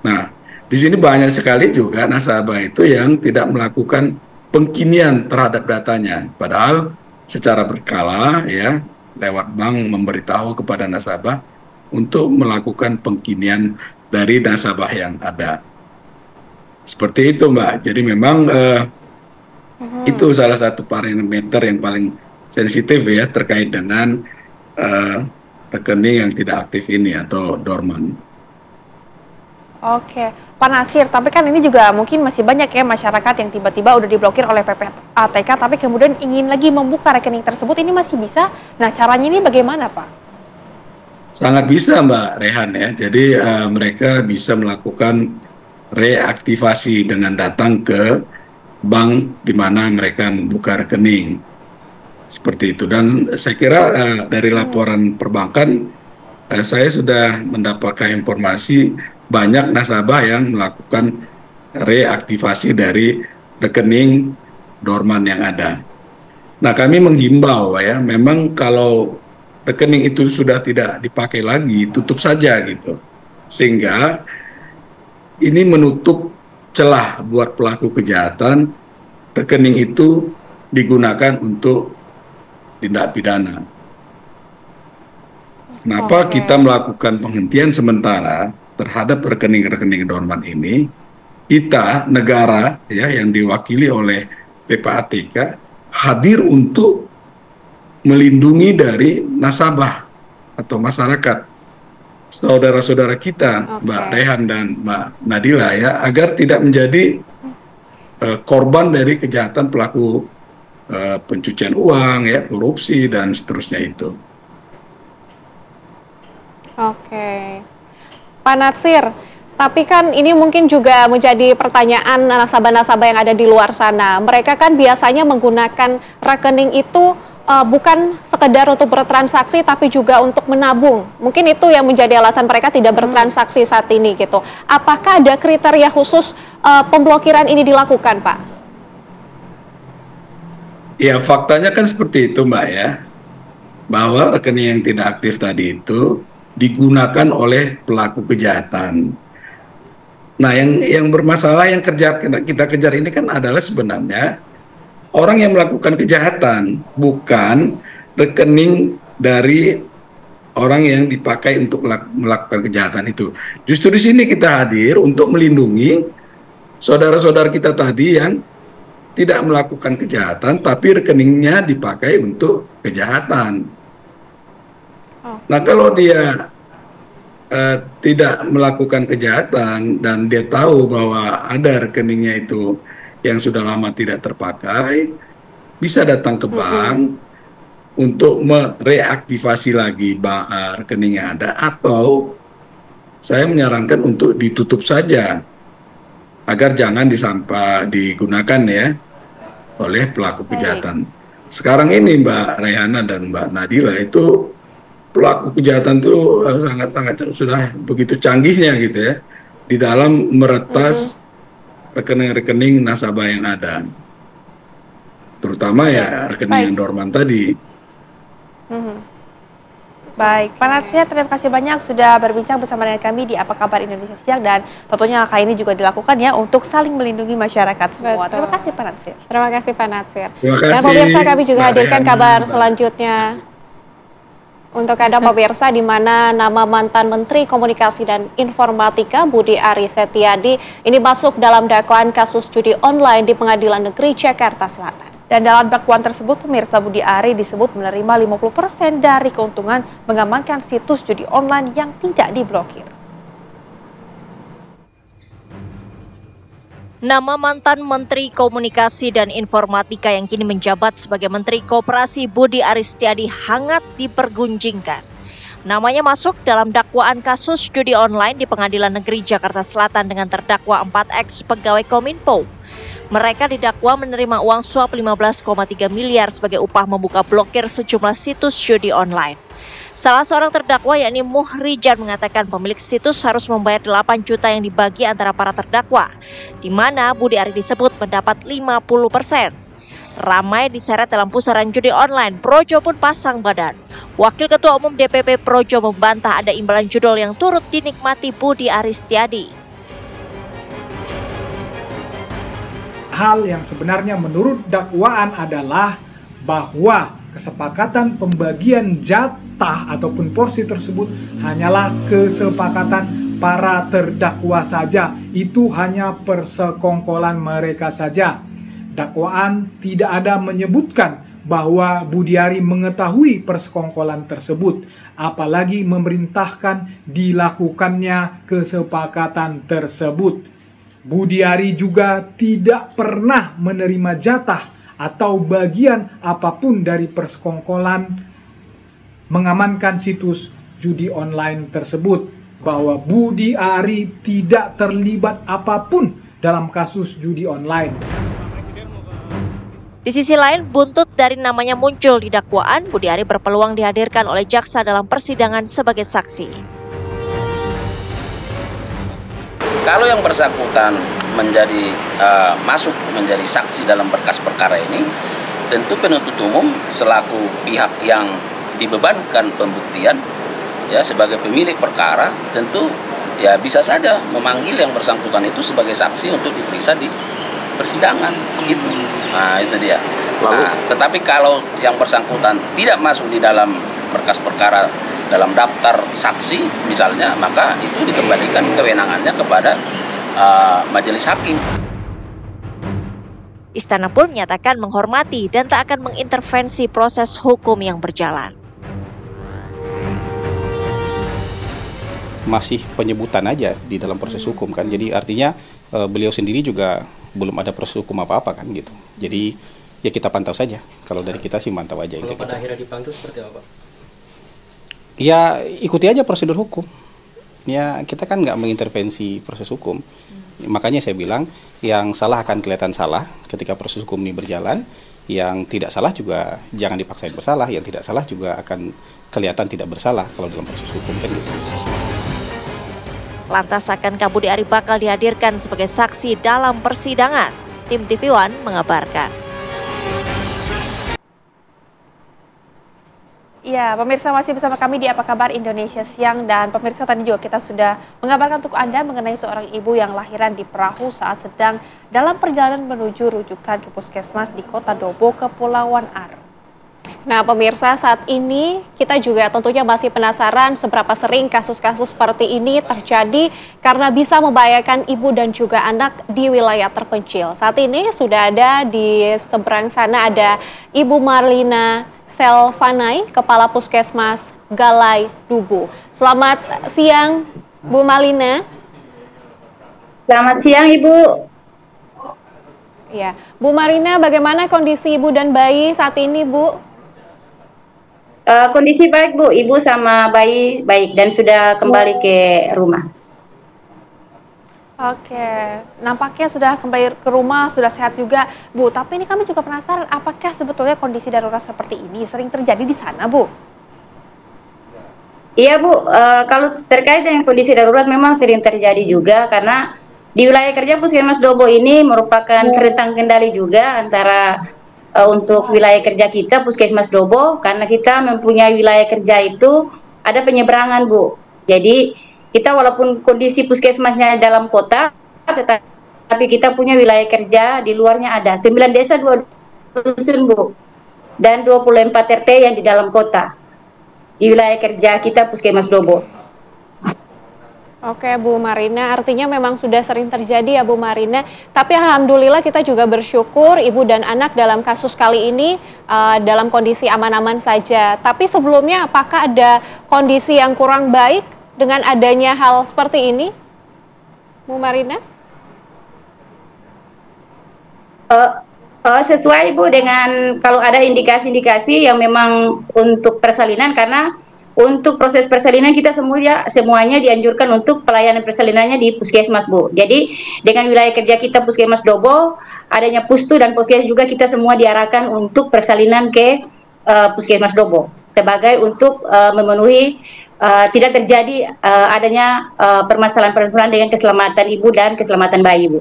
Nah, di sini banyak sekali juga nasabah itu yang tidak melakukan pengkinian terhadap datanya, padahal secara berkala ya lewat bank memberitahu kepada nasabah untuk melakukan pengkinian dari nasabah yang ada. Seperti itu Mbak. Jadi memang itu salah satu parameter yang paling sensitif ya terkait dengan rekening yang tidak aktif ini atau dorman. Oke, Pak Natsir, tapi kan ini juga mungkin masih banyak ya masyarakat yang tiba-tiba udah diblokir oleh PPATK, tapi kemudian ingin lagi membuka rekening tersebut, ini masih bisa. Nah, caranya ini bagaimana Pak? Sangat bisa Mbak Rehan ya, jadi mereka bisa melakukan reaktivasi dengan datang ke bank di mana mereka membuka rekening. Seperti itu, dan saya kira dari laporan perbankan saya sudah mendapatkan informasi banyak nasabah yang melakukan reaktivasi dari rekening dorman yang ada. Nah, kami menghimbau ya, memang kalau rekening itu sudah tidak dipakai lagi, tutup saja gitu. Sehingga ini menutup celah buat pelaku kejahatan, rekening itu digunakan untuk tindak pidana. Kenapa kita melakukan penghentian sementara terhadap rekening-rekening dorman ini? Kita, negara ya yang diwakili oleh PPATK, hadir untuk melindungi dari nasabah atau masyarakat, saudara-saudara kita, Mbak Rehan dan Mbak Nadila ya, agar tidak menjadi korban dari kejahatan pelaku pencucian uang ya, korupsi dan seterusnya itu. Oke, Pak Natsir, tapi kan ini mungkin juga menjadi pertanyaan nasabah-nasabah yang ada di luar sana. Mereka kan biasanya menggunakan rekening itu bukan sekedar untuk bertransaksi, tapi juga untuk menabung. Mungkin itu yang menjadi alasan mereka tidak bertransaksi saat ini gitu. Apakah ada kriteria khusus pemblokiran ini dilakukan, Pak? Ya, faktanya kan seperti itu, Mbak ya. Bahwa rekening yang tidak aktif tadi itu digunakan oleh pelaku kejahatan. Nah, yang bermasalah yang kita kejar ini kan adalah sebenarnya orang yang melakukan kejahatan, bukan rekening dari orang yang dipakai untuk melakukan kejahatan itu. Justru di sini kita hadir untuk melindungi saudara-saudara kita tadi yang tidak melakukan kejahatan, tapi rekeningnya dipakai untuk kejahatan. Nah, kalau dia tidak melakukan kejahatan dan dia tahu bahwa ada rekeningnya itu yang sudah lama tidak terpakai, bisa datang ke bank untuk mereaktivasi lagi rekening yang ada, atau saya menyarankan untuk ditutup saja agar jangan digunakan ya oleh pelaku kejahatan. Sekarang ini Mbak Rayhana dan Mbak Nadila, itu pelaku kejahatan itu sangat-sangat sudah begitu canggihnya gitu ya di dalam meretas rekening-rekening nasabah yang ada, terutama ya rekening yang dorman tadi. Baik, Pak Natsir, terima kasih banyak sudah berbincang bersama dengan kami di Apa Kabar Indonesia Siang, dan tentunya langkah ini juga dilakukan ya untuk saling melindungi masyarakat semua. Terima kasih Pak Natsir. Terima kasih Pak Natsir. Terima kasih. Dan pemirsa, kami juga hadirkan kabar selanjutnya untuk Anda pemirsa, di mana nama mantan Menteri Komunikasi dan Informatika Budi Aris Setiadi ini masuk dalam dakwaan kasus judi online di Pengadilan Negeri Jakarta Selatan. Dan dalam dakwaan tersebut, pemirsa, Budi Ari disebut menerima 50% dari keuntungan mengamankan situs judi online yang tidak diblokir. Nama mantan Menteri Komunikasi dan Informatika yang kini menjabat sebagai Menteri Koperasi Budi Aris Setiadi hangat dipergunjingkan. Namanya masuk dalam dakwaan kasus judi online di Pengadilan Negeri Jakarta Selatan dengan terdakwa 4 pegawai Kominfo. Mereka didakwa menerima uang suap 15,3 miliar sebagai upah membuka blokir sejumlah situs judi online. Salah seorang terdakwa yakni Muhrijan mengatakan pemilik situs harus membayar 8 juta yang dibagi antara para terdakwa, di mana Budi Ari disebut mendapat 50%. Ramai diseret dalam pusaran judi online, Projo pun pasang badan. Wakil Ketua Umum DPP Projo membantah ada imbalan judul yang turut dinikmati Budi Aris Setiadi. Hal yang sebenarnya menurut dakwaan adalah bahwa kesepakatan pembagian jatah ataupun porsi tersebut hanyalah kesepakatan para terdakwa saja. Itu hanya persekongkolan mereka saja. Dakwaan tidak ada menyebutkan bahwa Budi Ari mengetahui persekongkolan tersebut, apalagi memerintahkan dilakukannya kesepakatan tersebut. Budi Ari juga tidak pernah menerima jatah atau bagian apapun dari persekongkolan mengamankan situs judi online tersebut, bahwa Budi Ari tidak terlibat apapun dalam kasus judi online. Di sisi lain, buntut dari namanya muncul di dakwaan, Budi Ari berpeluang dihadirkan oleh jaksa dalam persidangan sebagai saksi. Kalau yang bersangkutan masuk menjadi saksi dalam berkas perkara ini, tentu penuntut umum selaku pihak yang dibebankan pembuktian ya sebagai pemilik perkara, tentu ya bisa saja memanggil yang bersangkutan itu sebagai saksi untuk diperiksa di persidangan begitu. Nah, itu dia. Nah, tetapi kalau yang bersangkutan tidak masuk di dalam berkas perkara dalam daftar saksi misalnya, maka itu dikembalikan kewenangannya kepada majelis hakim. Istana pun menyatakan menghormati dan tak akan mengintervensi proses hukum yang berjalan. Masih penyebutan aja di dalam proses hukum kan, jadi artinya beliau sendiri juga belum ada proses hukum apa-apa kan gitu. Jadi ya kita pantau saja. Kalau dari kita sih mantau aja. Kalau pada akhirnya dipantau seperti apa? Ya ikuti aja prosedur hukum. Ya kita kan nggak mengintervensi proses hukum. Makanya saya bilang yang salah akan kelihatan salah ketika proses hukum ini berjalan. Yang tidak salah juga jangan dipaksain bersalah. Yang tidak salah juga akan kelihatan tidak bersalah kalau dalam proses hukum kan gitu. Lantas akankah Budi Ari bakal dihadirkan sebagai saksi dalam persidangan? Tim TV One mengabarkan. Ya, pemirsa masih bersama kami di Apa Kabar Indonesia Siang, dan pemirsa tadi juga kita sudah mengabarkan untuk Anda mengenai seorang ibu yang lahiran di perahu saat sedang dalam perjalanan menuju rujukan ke puskesmas di Kota Dobo, Kepulauan Are. Nah, pemirsa, saat ini kita juga tentunya masih penasaran seberapa sering kasus-kasus seperti ini terjadi karena bisa membahayakan ibu dan juga anak di wilayah terpencil. Saat ini sudah ada di seberang sana ada Ibu Marlina Selvanai, Kepala Puskesmas Galai Dubu. Selamat siang, Bu Marlina. Selamat siang, Ibu. Ya, Bu Marlina, bagaimana kondisi ibu dan bayi saat ini, Bu? Kondisi baik, Bu. Ibu sama bayi baik dan sudah kembali ke rumah. Oke, nampaknya sudah kembali ke rumah, sudah sehat juga, Bu. Tapi ini kami juga penasaran, apakah sebetulnya kondisi darurat seperti ini sering terjadi di sana, Bu? Iya, Bu. Kalau terkait dengan kondisi darurat memang sering terjadi juga karena di wilayah kerja Puskesmas Dobo ini merupakan rentang kendali juga antara untuk wilayah kerja kita Puskesmas Dobo, karena kita mempunyai wilayah kerja itu ada penyeberangan, Bu. Jadi kita walaupun kondisi puskesmasnya dalam kota, tetapi kita punya wilayah kerja di luarnya ada 9 desa 2 dusun, Bu, dan 24 RT yang di dalam kota di wilayah kerja kita Puskesmas Dobo. Oke, Bu Marlina, artinya memang sudah sering terjadi ya, Bu Marlina. Tapi alhamdulillah kita juga bersyukur ibu dan anak dalam kasus kali ini dalam kondisi aman-aman saja. Tapi sebelumnya apakah ada kondisi yang kurang baik dengan adanya hal seperti ini, Bu Marlina? Sesuai, Bu, dengan kalau ada indikasi-indikasi yang memang untuk persalinan, karena untuk proses persalinan kita semuanya dianjurkan untuk pelayanan persalinannya di puskesmas, Bu. Jadi dengan wilayah kerja kita Puskesmas Dobo, adanya pustu dan puskesmas juga kita semua diarahkan untuk persalinan ke Puskesmas Dobo sebagai untuk memenuhi tidak terjadi adanya permasalahan dengan keselamatan ibu dan keselamatan bayi, Bu.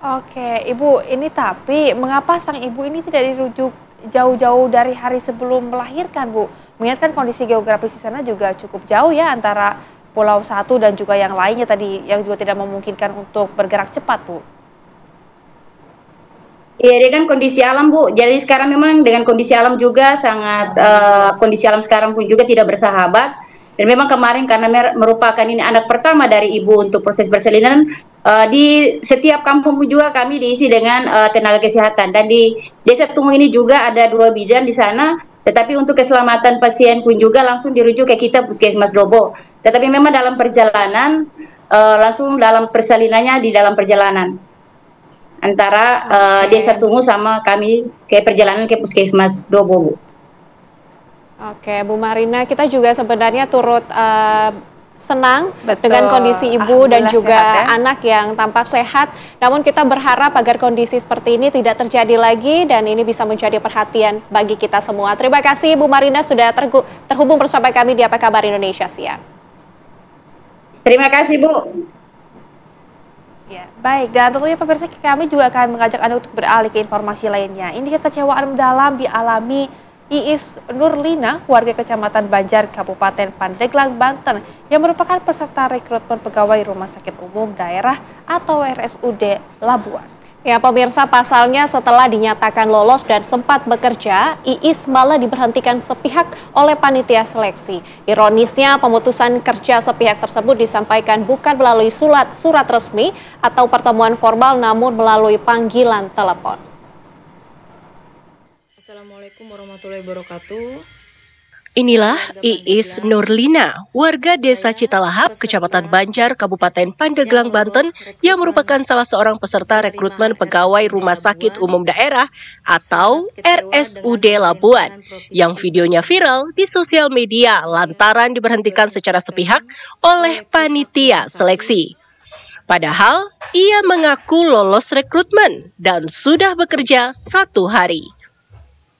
Oke, Ibu, ini tapi mengapa sang ibu ini tidak dirujuk jauh-jauh dari hari sebelum melahirkan, Bu? Mengingat kan kondisi geografis di sana juga cukup jauh ya antara Pulau Satu dan juga yang lainnya tadi yang juga tidak memungkinkan untuk bergerak cepat, Bu. Iya, dengan kondisi alam, Bu. Jadi sekarang memang dengan kondisi alam juga sangat kondisi alam sekarang pun juga tidak bersahabat. Dan memang kemarin karena merupakan ini anak pertama dari ibu untuk proses persalinan, di setiap kampung juga kami diisi dengan tenaga kesehatan, dan di Desa Tungu ini juga ada 2 bidan di sana. Tetapi untuk keselamatan pasien pun juga langsung dirujuk ke kita Puskesmas Dobo. Tetapi memang dalam perjalanan langsung dalam persalinannya di dalam perjalanan antara Desa Tungu sama kami ke perjalanan ke Puskesmas Dobo, Bu. Oke, Bu Marlina, kita juga sebenarnya turut senang dengan kondisi ibu dan juga sehat, ya? anak yang tampak sehat. Namun kita berharap agar kondisi seperti ini tidak terjadi lagi dan ini bisa menjadi perhatian bagi kita semua. Terima kasih Bu Marlina sudah terhubung bersama kami di Apa Kabar Indonesia Siang. Terima kasih, Bu. Ya, baik, dan tentunya pemirsa kami juga akan mengajak Anda untuk beralih ke informasi lainnya. Ini kekecewaan mendalam dialami Iis Nurlina, warga Kecamatan Banjar, Kabupaten Pandeglang, Banten, yang merupakan peserta rekrutmen pegawai Rumah Sakit Umum Daerah atau RSUD Labuan. Ya, pemirsa, pasalnya setelah dinyatakan lolos dan sempat bekerja, Iis malah diberhentikan sepihak oleh panitia seleksi. Ironisnya, pemutusan kerja sepihak tersebut disampaikan bukan melalui surat resmi atau pertemuan formal, namun melalui panggilan telepon. Assalamualaikum warahmatullahi wabarakatuh. Inilah Iis Nurlina, warga Desa Citalahap, Kecamatan Banjar, Kabupaten Pandeglang, Banten, yang merupakan salah seorang peserta rekrutmen pegawai Rumah Sakit Umum Daerah atau RSUD Labuan, yang videonya viral di sosial media lantaran diberhentikan secara sepihak oleh panitia seleksi. Padahal ia mengaku lolos rekrutmen dan sudah bekerja 1 hari.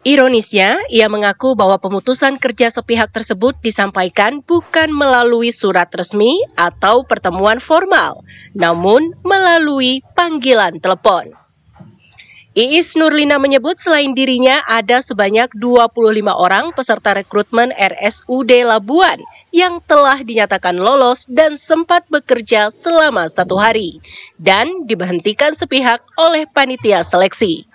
Ironisnya, ia mengaku bahwa pemutusan kerja sepihak tersebut disampaikan bukan melalui surat resmi atau pertemuan formal, namun melalui panggilan telepon. Iis Nurlina menyebut selain dirinya ada sebanyak 25 orang peserta rekrutmen RSUD Labuan yang telah dinyatakan lolos dan sempat bekerja selama 1 hari dan diberhentikan sepihak oleh panitia seleksi.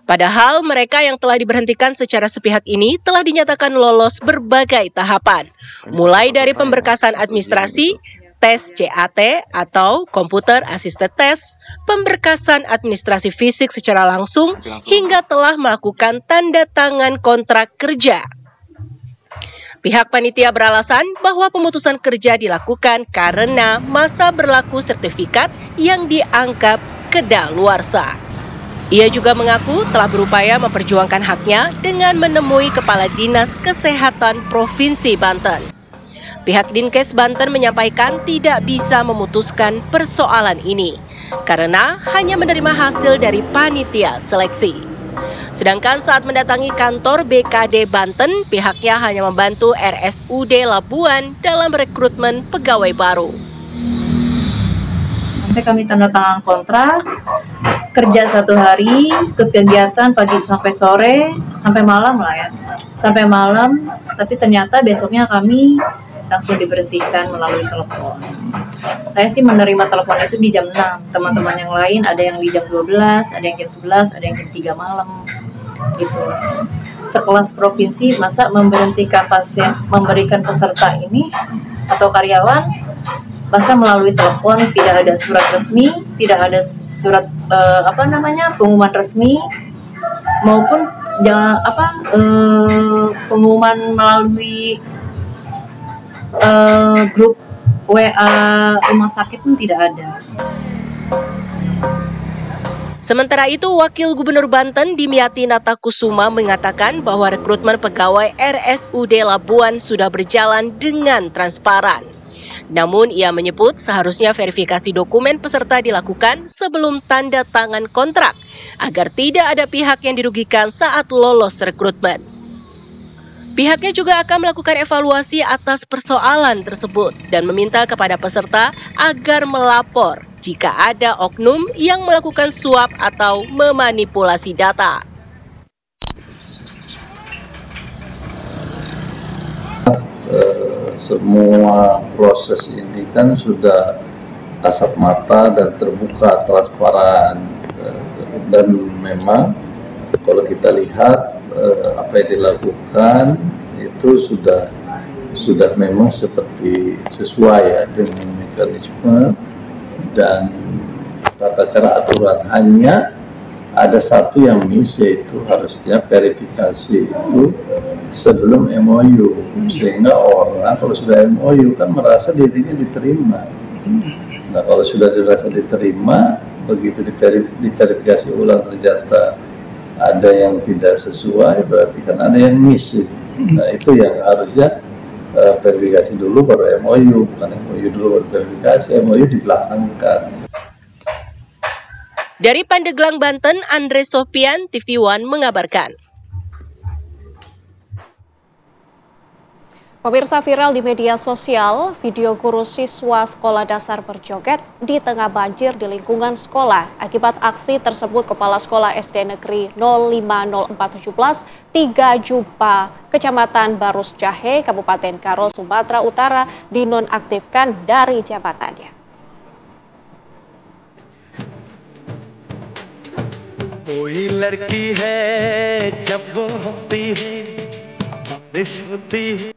Padahal mereka yang telah diberhentikan secara sepihak ini telah dinyatakan lolos berbagai tahapan, mulai dari pemberkasan administrasi, tes CAT atau Computer Assisted Test, pemberkasan administrasi fisik secara langsung, hingga telah melakukan tanda tangan kontrak kerja. Pihak panitia beralasan bahwa pemutusan kerja dilakukan karena masa berlaku sertifikat yang dianggap kedaluarsa. Ia juga mengaku telah berupaya memperjuangkan haknya dengan menemui Kepala Dinas Kesehatan Provinsi Banten. Pihak Dinkes Banten menyampaikan tidak bisa memutuskan persoalan ini karena hanya menerima hasil dari panitia seleksi. Sedangkan saat mendatangi kantor BKD Banten, pihaknya hanya membantu RSUD Labuan dalam rekrutmen pegawai baru. Sampai kami tanda tangan kontrak, kerja 1 hari, ke kegiatan pagi sampai sore, sampai malam lah ya. Sampai malam, tapi ternyata besoknya kami langsung diberhentikan melalui telepon. Saya sih menerima telepon itu di jam 6. Teman-teman yang lain ada yang di jam 12, ada yang jam 11, ada yang jam 3 malam. Gitu. Sekelas provinsi masa memberhentikan pasien, memberikan peserta ini atau karyawan masa melalui telepon, tidak ada surat resmi, tidak ada surat pengumuman resmi maupun pengumuman melalui grup WA rumah sakit pun tidak ada. Sementara itu, Wakil Gubernur Banten Dimyati Natakusuma mengatakan bahwa rekrutmen pegawai RSUD Labuan sudah berjalan dengan transparan. Namun ia menyebut seharusnya verifikasi dokumen peserta dilakukan sebelum tanda tangan kontrak agar tidak ada pihak yang dirugikan saat lolos rekrutmen. Pihaknya juga akan melakukan evaluasi atas persoalan tersebut dan meminta kepada peserta agar melapor jika ada oknum yang melakukan suap atau memanipulasi data. Semua proses ini kan sudah kasat mata dan terbuka, transparan, dan memang kalau kita lihat apa yang dilakukan itu sudah memang seperti sesuai ya dengan mekanisme dan tata cara aturan. Hanya ada satu yang miss, yaitu harusnya verifikasi itu sebelum MOU, sehingga orang kalau sudah MOU kan merasa dirinya diterima. Nah, kalau sudah dirasa diterima, begitu diverifikasi ulang ternyata ada yang tidak sesuai, berarti kan ada yang miss. Nah, itu yang harusnya verifikasi dulu baru MOU, bukan MOU dulu baru verifikasi, MOU dibelakangkan. Dari Pandeglang, Banten, Andre Sofian, TV One mengabarkan. Pemirsa, viral di media sosial, video guru siswa sekolah dasar berjoget di tengah banjir di lingkungan sekolah. Akibat aksi tersebut, Kepala Sekolah SD Negeri 050417 3 Jumpa, Kecamatan Barus Jahe, Kabupaten Karo, Sumatera Utara dinonaktifkan dari jabatannya. कोई लड़की है जब वो होती है होती है.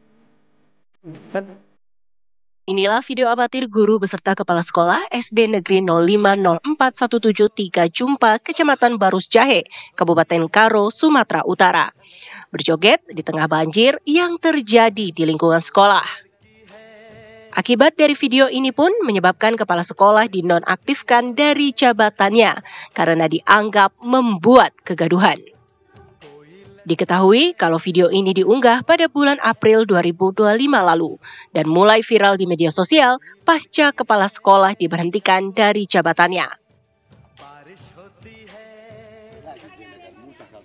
Inilah video amatir guru beserta kepala sekolah SD Negeri 050417 3 Jumpa, Kecamatan Barus Jahe, Kabupaten Karo, Sumatera Utara, berjoget di tengah banjir yang terjadi di lingkungan sekolah. Akibat dari video ini pun menyebabkan kepala sekolah dinonaktifkan dari jabatannya karena dianggap membuat kegaduhan. Diketahui kalau video ini diunggah pada bulan April 2025 lalu dan mulai viral di media sosial pasca kepala sekolah diberhentikan dari jabatannya.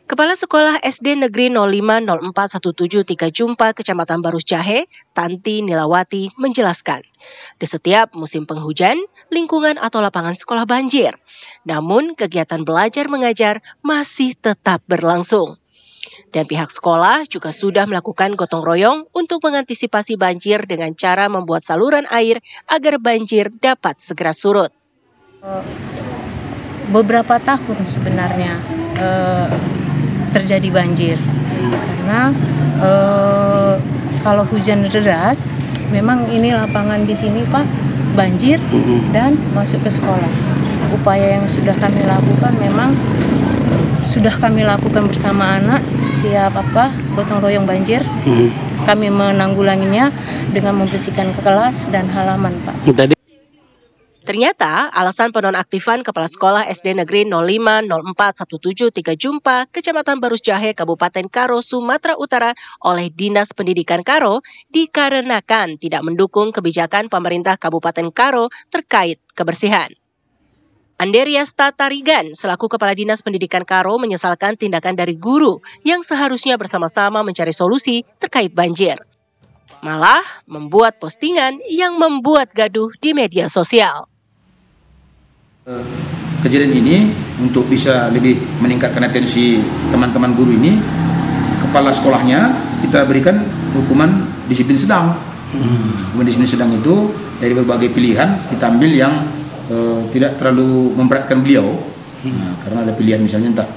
Kepala Sekolah SD Negeri 050417 3 Jumpa, Kecamatan Barus Jahe, Tanti Nilawati menjelaskan, di setiap musim penghujan, lingkungan atau lapangan sekolah banjir. Namun kegiatan belajar mengajar masih tetap berlangsung. Dan pihak sekolah juga sudah melakukan gotong royong untuk mengantisipasi banjir dengan cara membuat saluran air agar banjir dapat segera surut. Beberapa tahun sebenarnya terjadi banjir. Karena kalau hujan deras, memang ini lapangan di sini Pak banjir dan masuk ke sekolah. Upaya yang sudah kami lakukan memang sudah kami lakukan bersama anak setiap gotong royong banjir. Kami menanggulanginya dengan membersihkan kelas dan halaman, Pak. Ternyata alasan penonaktifan Kepala Sekolah SD Negeri 050417 Tiga Jumpa, Kecamatan Barus Jahe, Kabupaten Karo, Sumatera Utara oleh Dinas Pendidikan Karo dikarenakan tidak mendukung kebijakan pemerintah Kabupaten Karo terkait kebersihan. Anderiasta Tarigan selaku Kepala Dinas Pendidikan Karo menyesalkan tindakan dari guru yang seharusnya bersama-sama mencari solusi terkait banjir. Malah membuat postingan yang membuat gaduh di media sosial. Kejadian ini untuk bisa lebih meningkatkan atensi teman-teman guru ini, kepala sekolahnya kita berikan hukuman disiplin sedang. Hukuman disiplin sedang itu dari berbagai pilihan kita ambil yang tidak terlalu memberatkan beliau, karena ada pilihan misalnya entah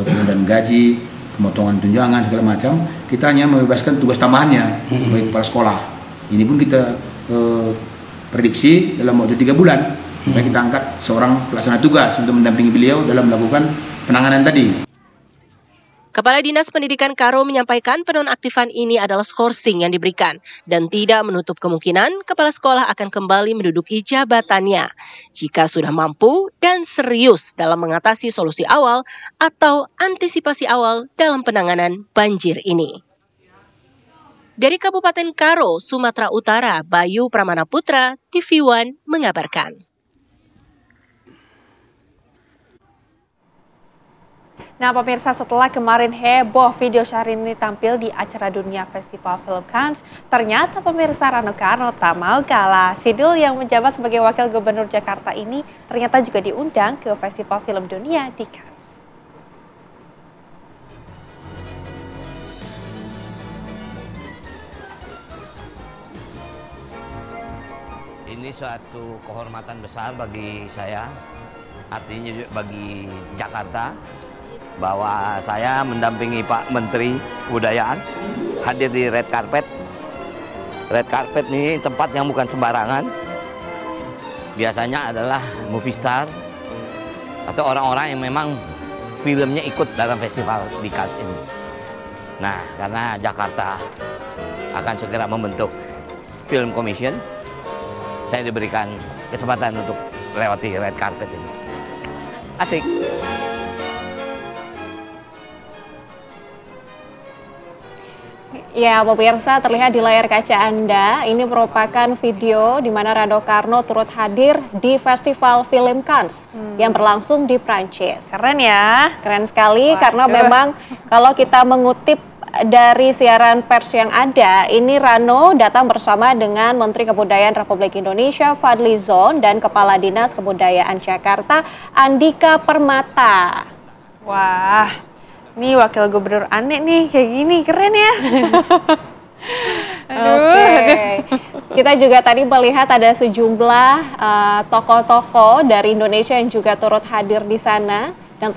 penundaan gaji, pemotongan tunjangan segala macam. Kita hanya membebaskan tugas tambahannya sebagai kepala sekolah. Ini pun kita prediksi dalam waktu 3 bulan. Kita angkat seorang pelaksana tugas untuk mendampingi beliau dalam melakukan penanganan tadi. Kepala Dinas Pendidikan Karo menyampaikan penonaktifan ini adalah skorsing yang diberikan dan tidak menutup kemungkinan kepala sekolah akan kembali menduduki jabatannya jika sudah mampu dan serius dalam mengatasi solusi awal atau antisipasi awal dalam penanganan banjir ini. Dari Kabupaten Karo, Sumatera Utara, Bayu Pramana Putra, TV One mengabarkan. Nah pemirsa, setelah kemarin heboh video Syahrini tampil di acara Dunia Festival Film Cannes, ternyata pemirsa Rano Karno tak mau kalah. Sidul yang menjabat sebagai Wakil Gubernur Jakarta ini ternyata juga diundang ke Festival Film Dunia di Cannes. Ini suatu kehormatan besar bagi saya, artinya juga bagi Jakarta, bahwa saya mendampingi Pak Menteri Kebudayaan hadir di red carpet. Red carpet ini tempat yang bukan sembarangan. Biasanya adalah movie star atau orang-orang yang memang filmnya ikut dalam festival di Cannes ini. Nah, karena Jakarta akan segera membentuk Film Commission, saya diberikan kesempatan untuk lewati red carpet ini. Asik. Ya, pemirsa, terlihat di layar kaca Anda, ini merupakan video di mana Rano Karno turut hadir di Festival Film Cannes yang berlangsung di Prancis. Keren ya? Keren sekali. Karena memang kalau kita mengutip dari siaran pers yang ada, ini Rano datang bersama dengan Menteri Kebudayaan Republik Indonesia Fadly Zon dan Kepala Dinas Kebudayaan Jakarta Andika Permata. Wah. Nih wakil gubernur aneh nih, kayak gini, keren ya. Oke. Kita juga tadi melihat ada sejumlah tokoh-tokoh dari Indonesia yang juga turut hadir di sana. Dan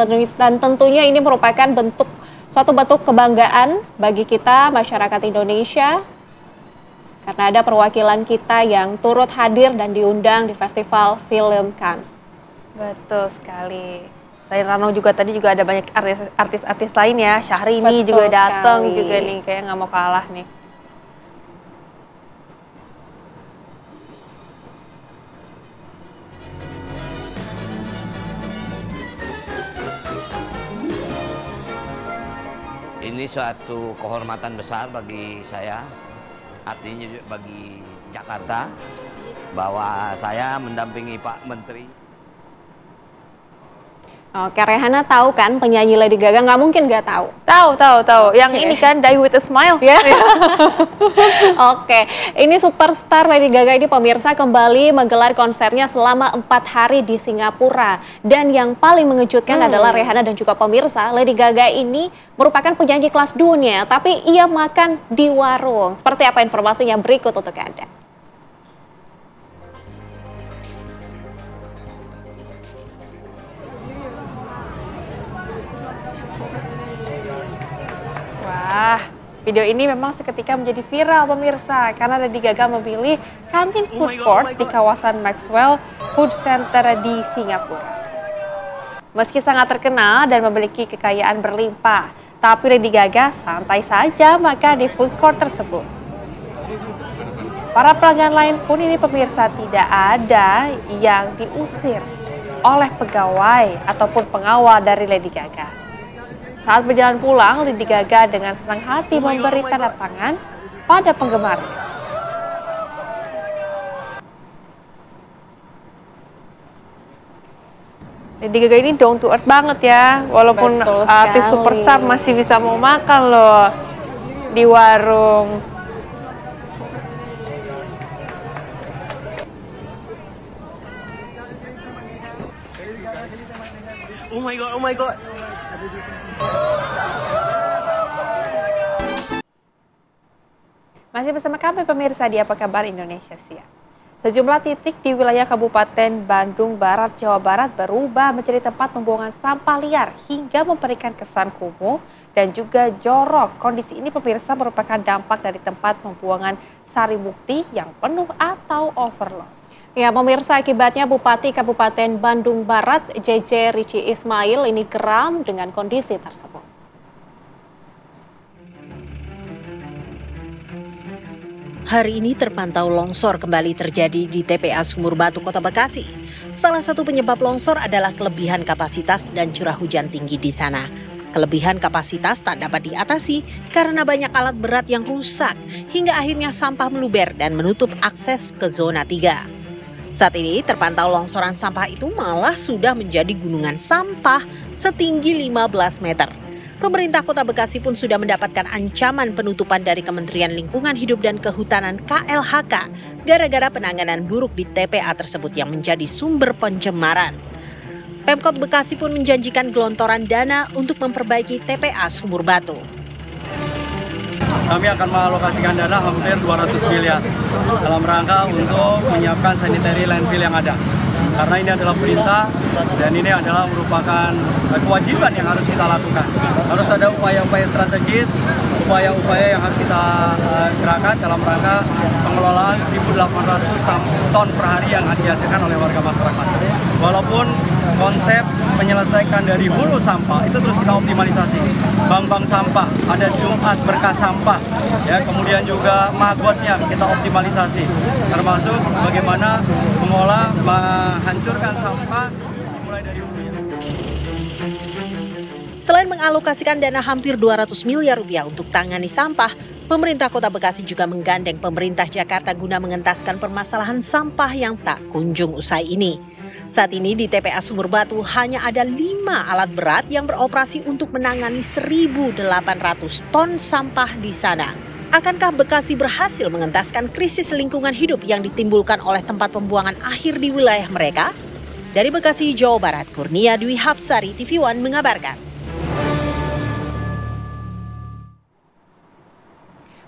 tentunya ini merupakan suatu bentuk kebanggaan bagi kita, masyarakat Indonesia. Karena ada perwakilan kita yang turut hadir dan diundang di Festival Film Cannes. Betul sekali. Selain Rano juga tadi juga ada banyak artis-artis lain ya. Syahrini juga datang juga nih, kayak nggak mau kalah nih. Ini suatu kehormatan besar bagi saya, artinya juga bagi Jakarta, bahwa saya mendampingi Pak Menteri. Oke, Rehana tahu kan penyanyi Lady Gaga? Nggak mungkin nggak tahu. Tahu. Yang ini kan Die With A Smile. Ya. Oke, ini superstar Lady Gaga ini pemirsa kembali menggelar konsernya selama 4 hari di Singapura. Dan yang paling mengejutkan adalah Rehana dan juga pemirsa, Lady Gaga ini merupakan penyanyi kelas dunia, tapi ia makan di warung. Seperti apa informasinya berikut untuk Anda. Video ini memang seketika menjadi viral pemirsa karena Lady Gaga memilih kantin food court di kawasan Maxwell Food Center di Singapura. Meski sangat terkenal dan memiliki kekayaan berlimpah, tapi Lady Gaga santai saja makan di food court tersebut. Para pelanggan lain pun ini pemirsa tidak ada yang diusir oleh pegawai ataupun pengawal dari Lady Gaga. Saat berjalan pulang, Lady Gaga dengan senang hati memberi tanda tangan pada penggemarnya. Lady Gaga ini down to earth banget ya, walaupun artis superstar masih bisa mau makan loh di warung. Oh my god, oh my god. Masih bersama kami pemirsa di Apa Kabar Indonesia Siang. Sejumlah titik di wilayah Kabupaten Bandung Barat, Jawa Barat berubah menjadi tempat pembuangan sampah liar hingga memberikan kesan kumuh dan juga jorok. Kondisi ini pemirsa merupakan dampak dari tempat pembuangan Sari Mukti yang penuh atau overload. Ya pemirsa, akibatnya Bupati Kabupaten Bandung Barat JJ Rici Ismail ini geram dengan kondisi tersebut. Hari ini terpantau longsor kembali terjadi di TPA Sumur Batu, Kota Bekasi. Salah satu penyebab longsor adalah kelebihan kapasitas dan curah hujan tinggi di sana. Kelebihan kapasitas tak dapat diatasi karena banyak alat berat yang rusak, hingga akhirnya sampah meluber dan menutup akses ke zona 3. Saat ini terpantau longsoran sampah itu malah sudah menjadi gunungan sampah setinggi 15 meter. Pemerintah Kota Bekasi pun sudah mendapatkan ancaman penutupan dari Kementerian Lingkungan Hidup dan Kehutanan KLHK gara-gara penanganan buruk di TPA tersebut yang menjadi sumber pencemaran. Pemkot Bekasi pun menjanjikan gelontoran dana untuk memperbaiki TPA Sumur Batu. Kami akan mengalokasikan dana hampir 200 miliar dalam rangka untuk menyiapkan sanitary landfill yang ada. Karena ini adalah perintah dan ini adalah merupakan kewajiban yang harus kita lakukan. Harus ada upaya-upaya strategis, upaya-upaya yang harus kita gerakan dalam rangka pengelolaan 1.800 ton per hari yang dihasilkan oleh warga masyarakat. Walaupun konsep menyelesaikan dari hulu sampah itu terus kita optimalisasi. Bank-bank sampah, ada Jumat berkah sampah, ya, kemudian juga magotnya kita optimalisasi, termasuk bagaimana mengolah, menghancurkan sampah mulai dari hulunya. Selain mengalokasikan dana hampir 200 miliar rupiah untuk tangani sampah, pemerintah Kota Bekasi juga menggandeng pemerintah Jakarta guna mengentaskan permasalahan sampah yang tak kunjung usai ini. Saat ini di TPA Sumur Batu hanya ada 5 alat berat yang beroperasi untuk menangani 1.800 ton sampah di sana. Akankah Bekasi berhasil mengentaskan krisis lingkungan hidup yang ditimbulkan oleh tempat pembuangan akhir di wilayah mereka? Dari Bekasi, Jawa Barat, Kurnia Dwi Hapsari, TV One mengabarkan.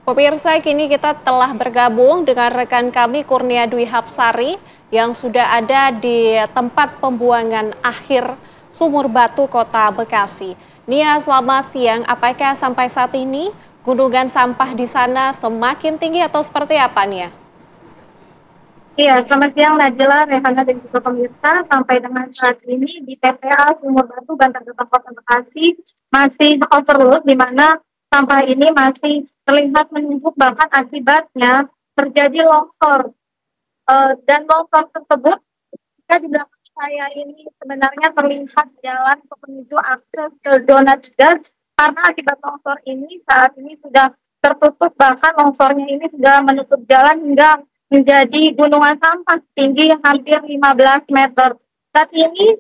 Pemirsa, kini kita telah bergabung dengan rekan kami Kurnia Dwi Hapsari yang sudah ada di tempat pembuangan akhir Sumur Batu, Kota Bekasi. Nia, selamat siang. Apakah sampai saat ini gunungan sampah di sana semakin tinggi atau seperti apa, Nia? Iya, selamat siang Najila, Rehana dan juga pemirsa. Sampai dengan saat ini di TPA Sumur Batu, Bantar Gebang, Kota Bekasi masih overload, di mana sampah ini masih terlihat menumpuk, bahkan akibatnya terjadi longsor. Dan longsor tersebut, jika di belakang saya ini sebenarnya terlihat jalan untuk menuju akses ke zona 3, karena akibat longsor ini saat ini sudah tertutup, bahkan longsornya ini sudah menutup jalan hingga menjadi gunungan sampah tinggi hampir 15 meter. Saat ini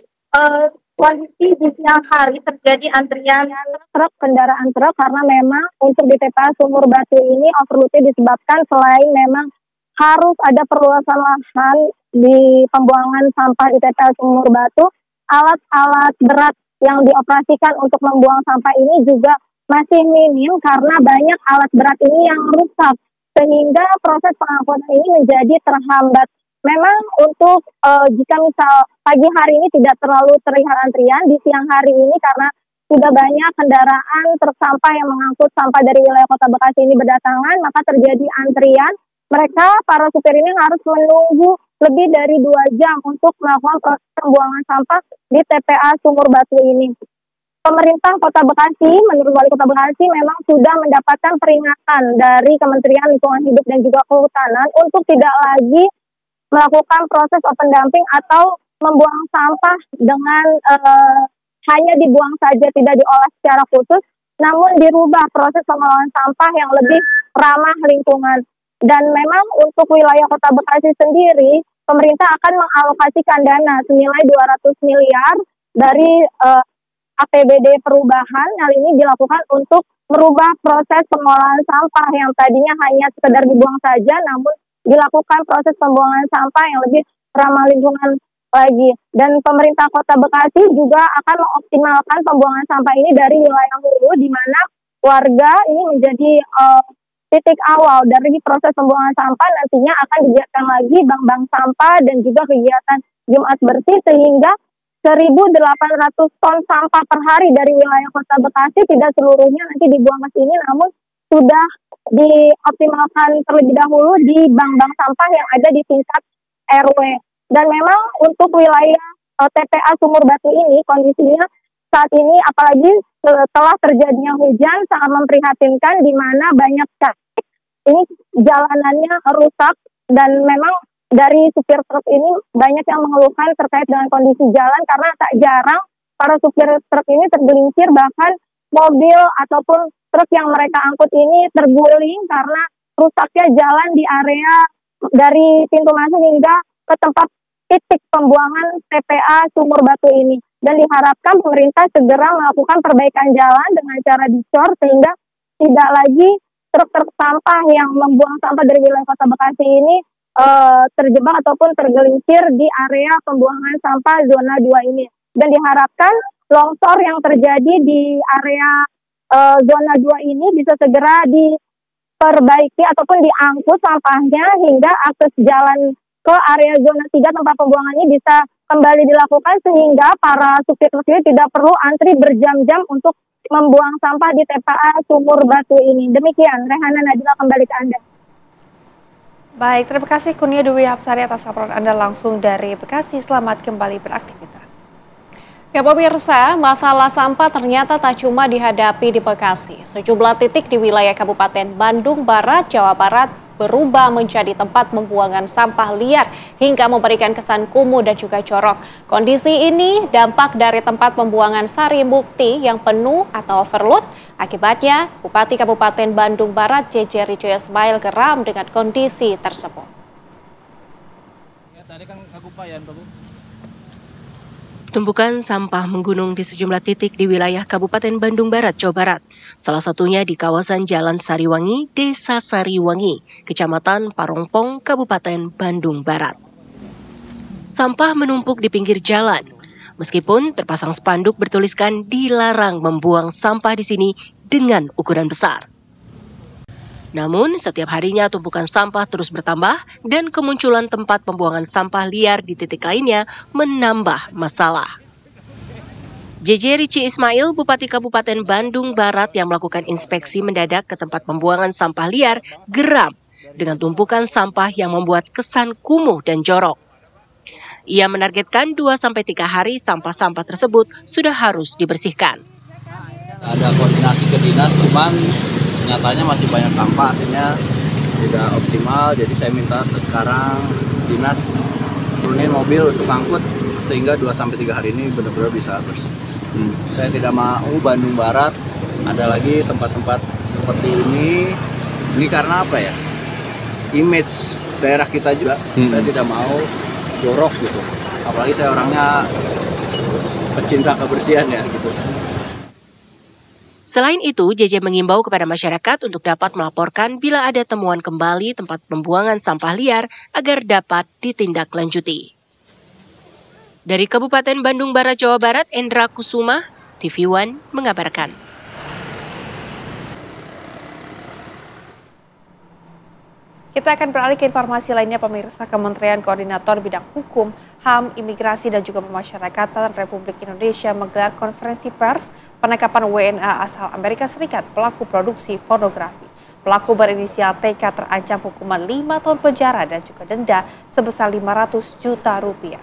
kondisi di siang hari terjadi antrian truk, kendaraan truk, karena memang untuk di TPA Sumur Batu ini overloadnya disebabkan selain memang harus ada perluasan lahan di pembuangan sampah di TPA Sumur Batu, alat-alat berat yang dioperasikan untuk membuang sampah ini juga masih minim karena banyak alat berat ini yang rusak, sehingga proses pengangkutan ini menjadi terhambat. Memang untuk jika misal pagi hari ini tidak terlalu terlihat antrian, di siang hari ini karena sudah banyak kendaraan truk sampah yang mengangkut sampah dari wilayah Kota Bekasi ini berdatangan, maka terjadi antrian. Mereka, para supir ini harus menunggu lebih dari 2 jam untuk melakukan proses pembuangan sampah di TPA Sumur Batu ini. Pemerintah Kota Bekasi, menurut Wali Kota Bekasi, memang sudah mendapatkan peringatan dari Kementerian Lingkungan Hidup dan juga Kehutanan untuk tidak lagi melakukan proses open dumping atau membuang sampah dengan hanya dibuang saja, tidak diolah secara khusus, namun dirubah proses pengolahan sampah yang lebih ramah lingkungan. Dan memang untuk wilayah Kota Bekasi sendiri, pemerintah akan mengalokasikan dana senilai 200 miliar dari APBD perubahan. Hal ini dilakukan untuk merubah proses pengolahan sampah yang tadinya hanya sekedar dibuang saja, namun dilakukan proses pembuangan sampah yang lebih ramah lingkungan lagi. Dan pemerintah Kota Bekasi juga akan mengoptimalkan pembuangan sampah ini dari wilayah hulu, di mana warga ini menjadi titik awal dari proses pembuangan sampah. Nantinya akan digiatkan lagi bank-bank sampah dan juga kegiatan Jumat bersih, sehingga 1.800 ton sampah per hari dari wilayah Kota Bekasi tidak seluruhnya nanti dibuang ke sini, namun sudah dioptimalkan terlebih dahulu di bank-bank sampah yang ada di tingkat RW. Dan memang untuk wilayah TPA Sumur Batu ini kondisinya saat ini, apalagi setelah terjadinya hujan, sangat memprihatinkan, di mana banyak sekali ini jalanannya rusak. Dan memang dari supir truk ini banyak yang mengeluhkan terkait dengan kondisi jalan, karena tak jarang para supir truk ini tergelincir, bahkan mobil ataupun truk yang mereka angkut ini terguling karena rusaknya jalan di area dari pintu masuk hingga ke tempat titik pembuangan TPA Sumur Batu ini. Dan diharapkan pemerintah segera melakukan perbaikan jalan dengan cara dicor, sehingga tidak lagi truk-truk sampah yang membuang sampah dari wilayah Kota Bekasi ini terjebak ataupun tergelincir di area pembuangan sampah zona 2 ini. Dan diharapkan longsor yang terjadi di area zona 2 ini bisa segera diperbaiki ataupun diangkut sampahnya, hingga akses jalan ke area zona 3 tempat pembuangan ini bisa kembali dilakukan, sehingga para supir truk ini tidak perlu antri berjam-jam untuk membuang sampah di TPA Sumur Batu ini. Demikian, Rehana Nadila, kembali ke Anda. Baik, terima kasih Kurnia Dewi Hapsari atas laporan Anda langsung dari Bekasi. Selamat kembali beraktivitas. Ya pemirsa, masalah sampah ternyata tak cuma dihadapi di Bekasi. Sejumlah titik di wilayah Kabupaten Bandung Barat, Jawa Barat berubah menjadi tempat pembuangan sampah liar hingga memberikan kesan kumuh dan juga jorok. Kondisi ini dampak dari tempat pembuangan Sari Mukti yang penuh atau overload. Akibatnya, Bupati Kabupaten Bandung Barat JJ Rijo Ismail geram dengan kondisi tersebut. Ya, tadi kan kegupayan, Pak. Tumpukan sampah menggunung di sejumlah titik di wilayah Kabupaten Bandung Barat, Jawa Barat. Salah satunya di kawasan Jalan Sariwangi, Desa Sariwangi, Kecamatan Parongpong, Kabupaten Bandung Barat. Sampah menumpuk di pinggir jalan. Meskipun terpasang spanduk bertuliskan dilarang membuang sampah di sini dengan ukuran besar. Namun, setiap harinya tumpukan sampah terus bertambah dan kemunculan tempat pembuangan sampah liar di titik lainnya menambah masalah. JJ Rici Ismail, Bupati Kabupaten Bandung Barat yang melakukan inspeksi mendadak ke tempat pembuangan sampah liar, geram dengan tumpukan sampah yang membuat kesan kumuh dan jorok. Ia menargetkan 2-3 hari sampah-sampah tersebut sudah harus dibersihkan. Ada koordinasi ke dinas, cuman nyatanya masih banyak sampah, artinya tidak optimal. Jadi saya minta sekarang dinas turunin mobil untuk angkut sehingga 2-3 hari ini benar-benar bisa bersih. Saya tidak mau Bandung Barat ada lagi tempat-tempat seperti ini. Ini karena apa ya? Image daerah kita juga. Saya tidak mau jorok gitu. Apalagi saya orangnya pecinta kebersihan ya gitu. Selain itu, JJ mengimbau kepada masyarakat untuk dapat melaporkan bila ada temuan kembali tempat pembuangan sampah liar agar dapat ditindaklanjuti. Dari Kabupaten Bandung Barat, Jawa Barat, Endra Kusuma, TV One mengabarkan. Kita akan beralih ke informasi lainnya pemirsa. Kementerian Koordinator Bidang Hukum, HAM, Imigrasi dan juga Pemasyarakatan Republik Indonesia menggelar konferensi pers penangkapan WNA asal Amerika Serikat pelaku produksi pornografi. Pelaku berinisial TK terancam hukuman 5 tahun penjara dan juga denda sebesar 500 juta rupiah.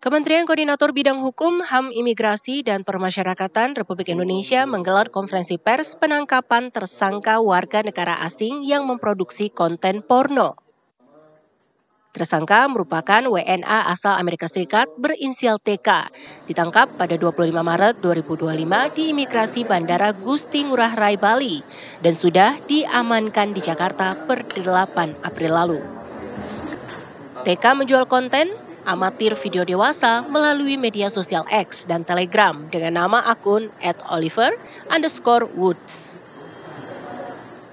Kementerian Koordinator Bidang Hukum, HAM, Imigrasi, dan Permasyarakatan Republik Indonesia menggelar konferensi pers penangkapan tersangka warga negara asing yang memproduksi konten porno. Tersangka merupakan WNA asal Amerika Serikat berinisial TK, ditangkap pada 25 Maret 2025 di Imigrasi Bandara Gusti Ngurah Rai, Bali, dan sudah diamankan di Jakarta per 8 April lalu. TK menjual konten amatir video dewasa melalui media sosial X dan Telegram dengan nama akun @Oliver_Woods.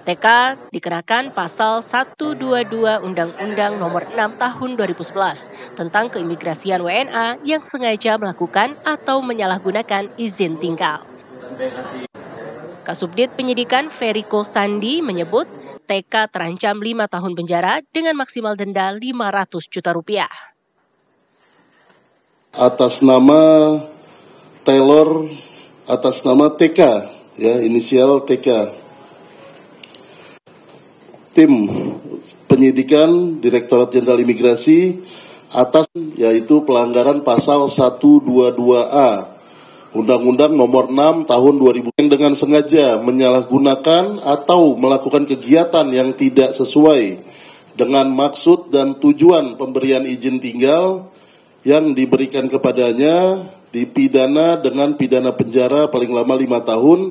TK dikenakan pasal 122 Undang-Undang Nomor 6 Tahun 2011 tentang keimigrasian WNA yang sengaja melakukan atau menyalahgunakan izin tinggal. Kasubdit Penyidikan Ferry Kosandi menyebut TK terancam 5 tahun penjara dengan maksimal denda 500 juta rupiah. Atas nama Taylor, atas nama TK, ya, inisial TK. Tim penyidikan Direktorat Jenderal Imigrasi atas yaitu pelanggaran pasal 122A Undang-Undang Nomor 6 Tahun 2000 yang dengan sengaja menyalahgunakan atau melakukan kegiatan yang tidak sesuai dengan maksud dan tujuan pemberian izin tinggal yang diberikan kepadanya dipidana dengan pidana penjara paling lama 5 tahun.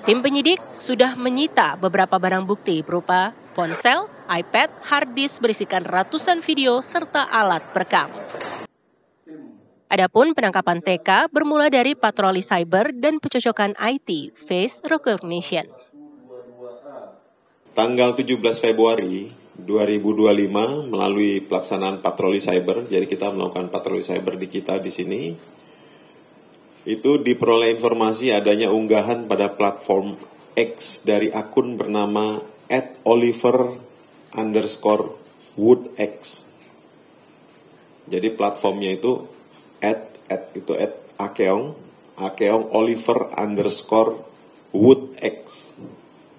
Tim penyidik sudah menyita beberapa barang bukti berupa ponsel, iPad, hard disk berisikan ratusan video serta alat perekam. Adapun penangkapan TK bermula dari patroli cyber dan pencocokan IT face recognition. Tanggal 17 Februari 2025 melalui pelaksanaan patroli cyber, jadi kita melakukan patroli cyber di kita di sini, itu diperoleh informasi adanya unggahan pada platform X dari akun bernama @Oliver_Woodx. Jadi platformnya itu @Akeong Oliver_Woodx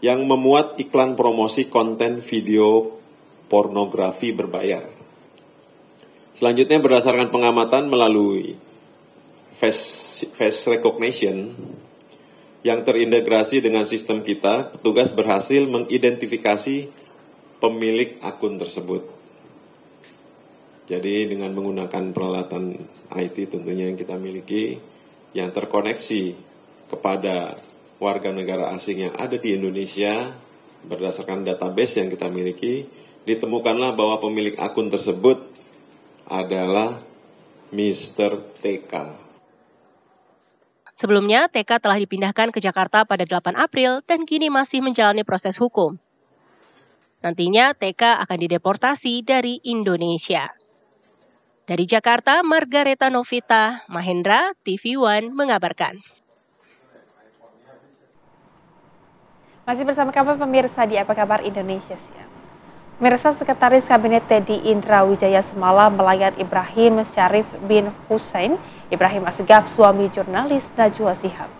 yang memuat iklan promosi konten video pornografi berbayar. Selanjutnya berdasarkan pengamatan melalui face recognition yang terintegrasi dengan sistem kita, petugas berhasil mengidentifikasi pemilik akun tersebut. Jadi dengan menggunakan peralatan IT tentunya yang kita miliki, yang terkoneksi kepada warga negara asing yang ada di Indonesia, berdasarkan database yang kita miliki, ditemukanlah bahwa pemilik akun tersebut adalah Mr. TK. Sebelumnya, TK telah dipindahkan ke Jakarta pada 8 April dan kini masih menjalani proses hukum. Nantinya, TK akan dideportasi dari Indonesia. Dari Jakarta, Margareta Novita Mahendra, TV One mengabarkan. Masih bersama kami pemirsa di Apa Kabar Indonesia Siang. Pemirsa, Sekretaris Kabinet Teddy Indra Wijaya semalam melayat Ibrahim Syarif bin Hussein Ibrahim Assegaf, suami jurnalis Najwa Shihab.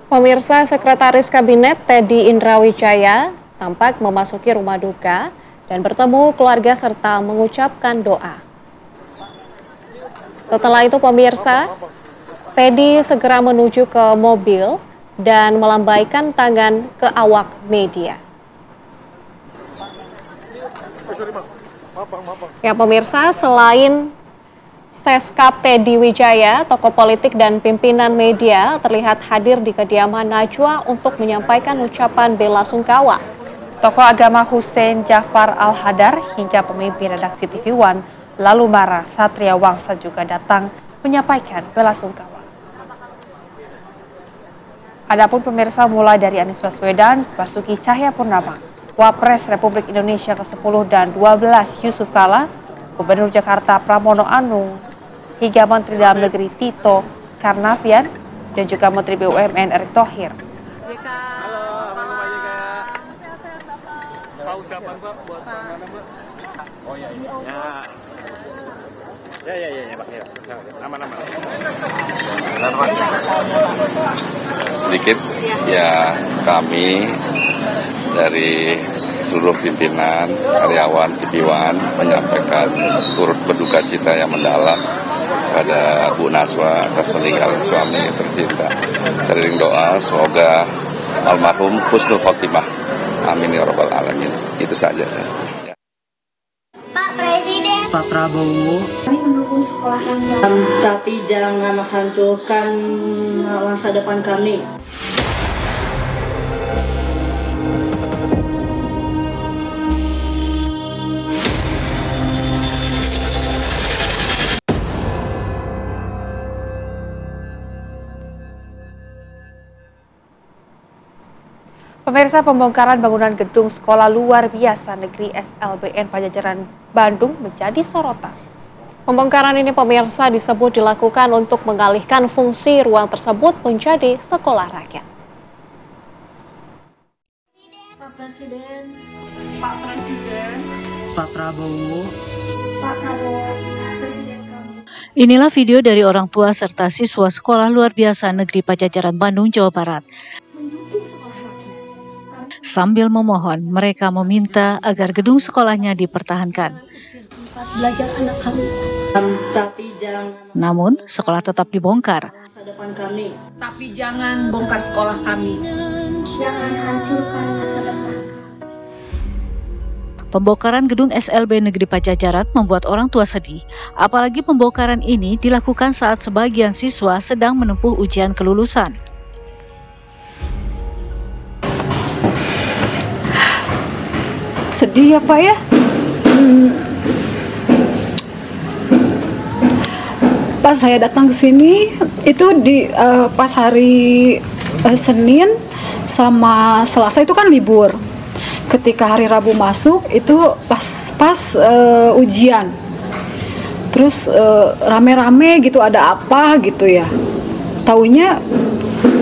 Pemirsa, Sekretaris Kabinet Teddy Indra Wijaya tampak memasuki rumah duka dan bertemu keluarga serta mengucapkan doa. Setelah itu pemirsa, Teddy segera menuju ke mobil dan melambaikan tangan ke awak media. Ya pemirsa, selain Seskap Teddy Wijaya, tokoh politik dan pimpinan media terlihat hadir di kediaman Najwa untuk menyampaikan ucapan bela sungkawa. Tokoh agama Hussein Jafar Al-Hadar hingga pemimpin redaksi TV One lalu Mara Satria Wangsa juga datang menyampaikan bela sungkawa. Adapun pemirsa mulai dari Anies Baswedan, Basuki Cahayapurnama, Wapres Republik Indonesia ke-10 dan 12 Yusuf Kala, Gubernur Jakarta Pramono Anung, hingga Menteri Dalam Negeri Tito Karnavian dan juga Menteri BUMN Erick Thohir. kapan Pak buat mana Mbak? Oh ya ini. Ya Pak. Nama-nama. Sedikit ya, kami dari seluruh pimpinan, karyawan, TV1 menyampaikan turut berduka cita yang mendalam pada Bu Naswa atas meninggal suami tercinta. Teriring doa semoga almarhum husnul khotimah. Amin ya rabbal alamin. Itu saja. Pak Presiden, Pak Prabowo, kami mendukung sekolah rakyat, tapi jangan hancurkan masa depan kami. Pemirsa, pembongkaran bangunan gedung sekolah luar biasa negeri SLBN Pajajaran Bandung menjadi sorotan. Pembongkaran ini pemirsa disebut dilakukan untuk mengalihkan fungsi ruang tersebut menjadi sekolah rakyat. Pak Presiden, Pak Prabowo, Presiden kami. Inilah video dari orang tua serta siswa sekolah luar biasa negeri Pajajaran Bandung, Jawa Barat. Sambil memohon, mereka meminta agar gedung sekolahnya dipertahankan. Belajar anak kami. Tapi jangan. Namun, sekolah tetap dibongkar. Masa depan kami. Tapi jangan bongkar sekolah kami. Jangan hancurkan masa depan. Pembongkaran gedung SLB Negeri Pajajaran membuat orang tua sedih. Apalagi pembongkaran ini dilakukan saat sebagian siswa sedang menempuh ujian kelulusan. Sedih ya Pak ya. Pas saya datang ke sini itu di pas hari Senin sama Selasa itu kan libur. Ketika hari Rabu masuk itu pas ujian. Terus rame-rame gitu, ada apa gitu ya. Taunya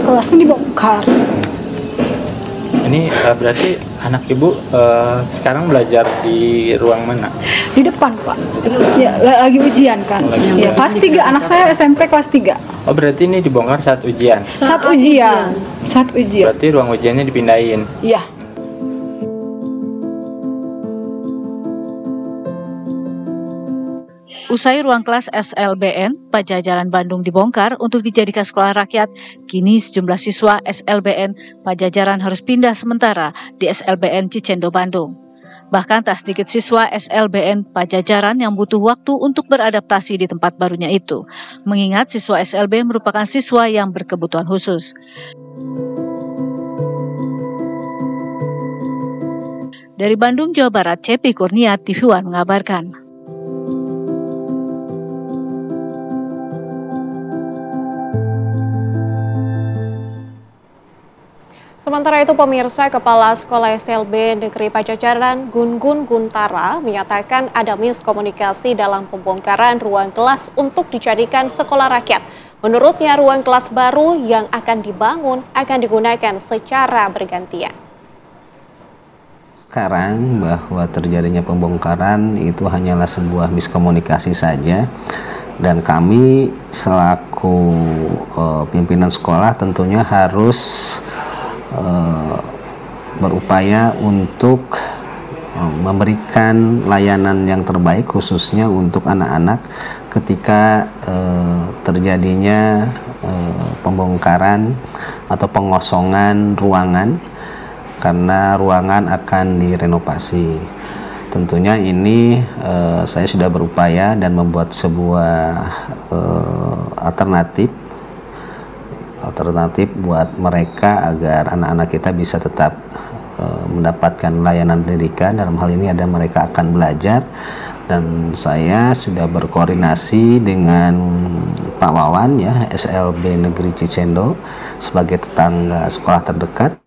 kelasnya dibongkar. Ini berarti anak ibu sekarang belajar di ruang mana? Di depan Pak. Ya, lagi ujian kan. Ya, kelas 3, anak saya SMP kelas 3. Oh berarti ini dibongkar saat ujian? Saat ujian. Berarti ruang ujiannya dipindahin? Iya. Usai ruang kelas SLBN Pajajaran Bandung dibongkar untuk dijadikan sekolah rakyat, kini sejumlah siswa SLBN Pajajaran harus pindah sementara di SLBN Cicendo Bandung. Bahkan tak sedikit siswa SLBN Pajajaran yang butuh waktu untuk beradaptasi di tempat barunya itu, mengingat siswa SLB merupakan siswa yang berkebutuhan khusus. Dari Bandung, Jawa Barat, Cepi Kurnia, TV1 mengabarkan. Sementara itu pemirsa, Kepala Sekolah SLB Negeri Pajajaran Gun-Gun Guntara menyatakan ada miskomunikasi dalam pembongkaran ruang kelas untuk dijadikan sekolah rakyat. Menurutnya ruang kelas baru yang akan dibangun akan digunakan secara bergantian. Sekarang bahwa terjadinya pembongkaran itu hanyalah sebuah miskomunikasi saja. Dan kami selaku pimpinan sekolah tentunya harus berupaya untuk memberikan layanan yang terbaik khususnya untuk anak-anak ketika terjadinya pembongkaran atau pengosongan ruangan karena ruangan akan direnovasi. Tentunya ini saya sudah berupaya dan membuat sebuah alternatif buat mereka agar anak-anak kita bisa tetap mendapatkan layanan pendidikan. Dalam hal ini ada mereka akan belajar, dan saya sudah berkoordinasi dengan Pak Wawan ya, SLB Negeri Cicendo sebagai tetangga sekolah terdekat.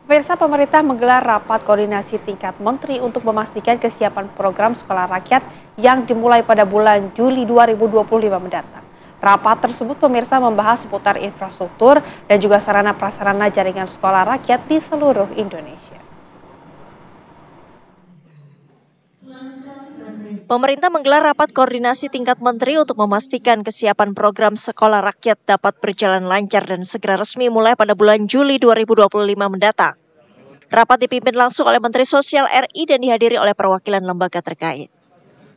Pemirsa, pemerintah menggelar rapat koordinasi tingkat menteri untuk memastikan kesiapan program sekolah rakyat yang dimulai pada bulan Juli 2025 mendatang. Rapat tersebut pemirsa membahas seputar infrastruktur dan juga sarana prasarana jaringan sekolah rakyat di seluruh Indonesia. Pemerintah menggelar rapat koordinasi tingkat menteri untuk memastikan kesiapan program sekolah rakyat dapat berjalan lancar dan segera resmi mulai pada bulan Juli 2025 mendatang. Rapat dipimpin langsung oleh Menteri Sosial RI dan dihadiri oleh perwakilan lembaga terkait.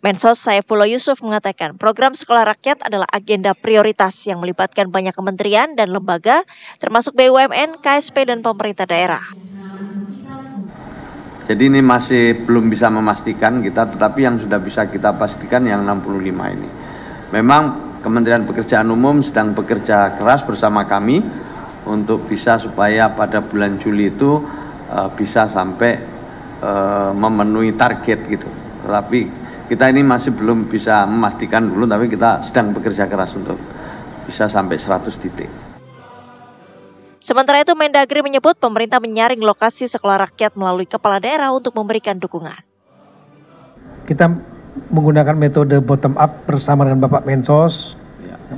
Mensos Saifullah Yusuf mengatakan program sekolah rakyat adalah agenda prioritas yang melibatkan banyak kementerian dan lembaga, termasuk BUMN, KSP, dan pemerintah daerah. Jadi ini masih belum bisa memastikan kita, tetapi yang sudah bisa kita pastikan yang 65 ini. Memang Kementerian Pekerjaan Umum sedang bekerja keras bersama kami untuk bisa supaya pada bulan Juli itu bisa sampai memenuhi target gitu. Tetapi kita ini masih belum bisa memastikan dulu, tapi kita sedang bekerja keras untuk bisa sampai 100 titik. Sementara itu, Mendagri menyebut pemerintah menyaring lokasi sekolah rakyat melalui kepala daerah untuk memberikan dukungan. Kita menggunakan metode bottom up bersama dengan Bapak Mensos.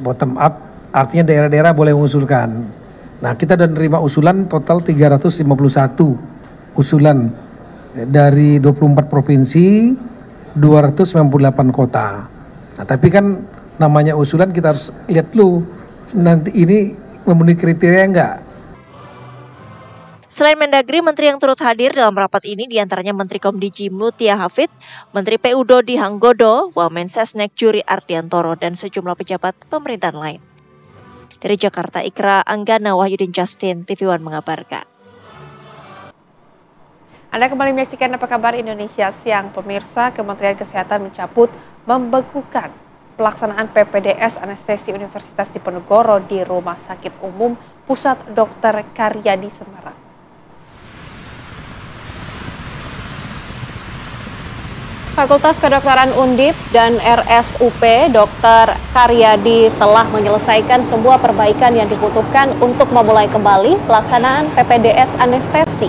Bottom up artinya daerah-daerah boleh mengusulkan. Nah, kita sudah menerima usulan total 351 usulan dari 24 provinsi, 298 kota. Nah, tapi kan namanya usulan kita harus lihat dulu nanti ini memenuhi kriteria enggak. Selain Mendagri, menteri yang turut hadir dalam rapat ini diantaranya Menteri Komdiji Mutia Hafid, Menteri PU Dodi Hanggodo, Wamensesnek Juri Ardiantoro, dan sejumlah pejabat pemerintahan lain. Dari Jakarta, Ikra Anggana Wahyudin Justin, TV One mengabarkan. Anda kembali menyaksikan Apa Kabar Indonesia Siang. Pemirsa, Kementerian Kesehatan mencabut membekukan pelaksanaan PPDS Anestesi Universitas Diponegoro di Rumah Sakit Umum Pusat Dr. Karyadi Semarang. Fakultas Kedokteran Undip dan RSUP Dr. Karyadi telah menyelesaikan semua perbaikan yang dibutuhkan untuk memulai kembali pelaksanaan PPDS Anestesi.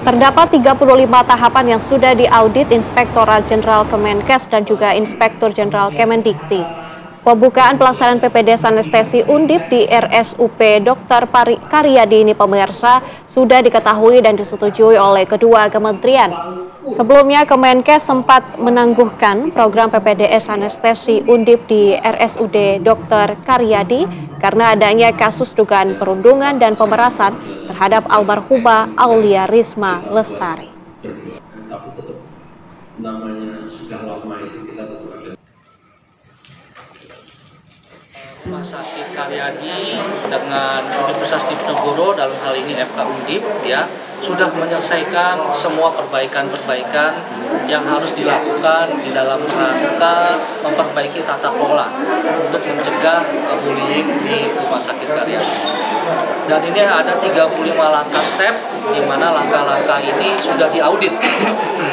Terdapat 35 tahapan yang sudah diaudit Inspektorat Jenderal Kemenkes dan juga Inspektur Jenderal Kemendikti. Pembukaan pelaksanaan PPDS Anestesi Undip di RSUP Dr. Karyadi ini pemirsa sudah diketahui dan disetujui oleh kedua kementerian. Sebelumnya Kemenkes sempat menangguhkan program PPDS Anestesi Undip di RSUD Dr. Karyadi karena adanya kasus dugaan perundungan dan pemerasan terhadap almarhumah Aulia Risma Lestari. Tapi tetap namanya sudah lama itu kita tetap ada. Rumah Sakit Karyadi dengan Universitas Diponegoro dalam hal ini FK Undip ya sudah menyelesaikan semua perbaikan-perbaikan yang harus dilakukan di dalam rangka memperbaiki tata kelola untuk mencegah bullying di Rumah Sakit Karyadi. Dan ini ada 35 langkah step di mana langkah-langkah ini sudah diaudit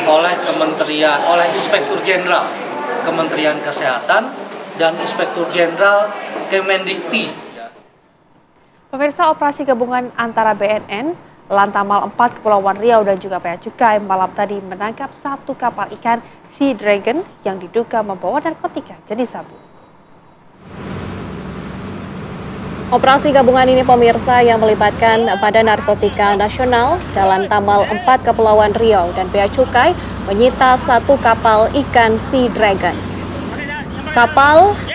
oleh kementerian, oleh Inspektur Jenderal Kementerian Kesehatan dan Inspektur Jenderal Kemendikti. Pemirsa, operasi gabungan antara BNN, Lantamal 4 Kepulauan Riau dan juga Bea Cukai malam tadi menangkap satu kapal ikan Sea Dragon yang diduga membawa narkotika jenis sabu. Operasi gabungan ini pemirsa yang melibatkan Badan Narkotika Nasional dalam Tamal 4 Kepulauan Riau dan Bea Cukai menyita satu kapal ikan Sea Dragon.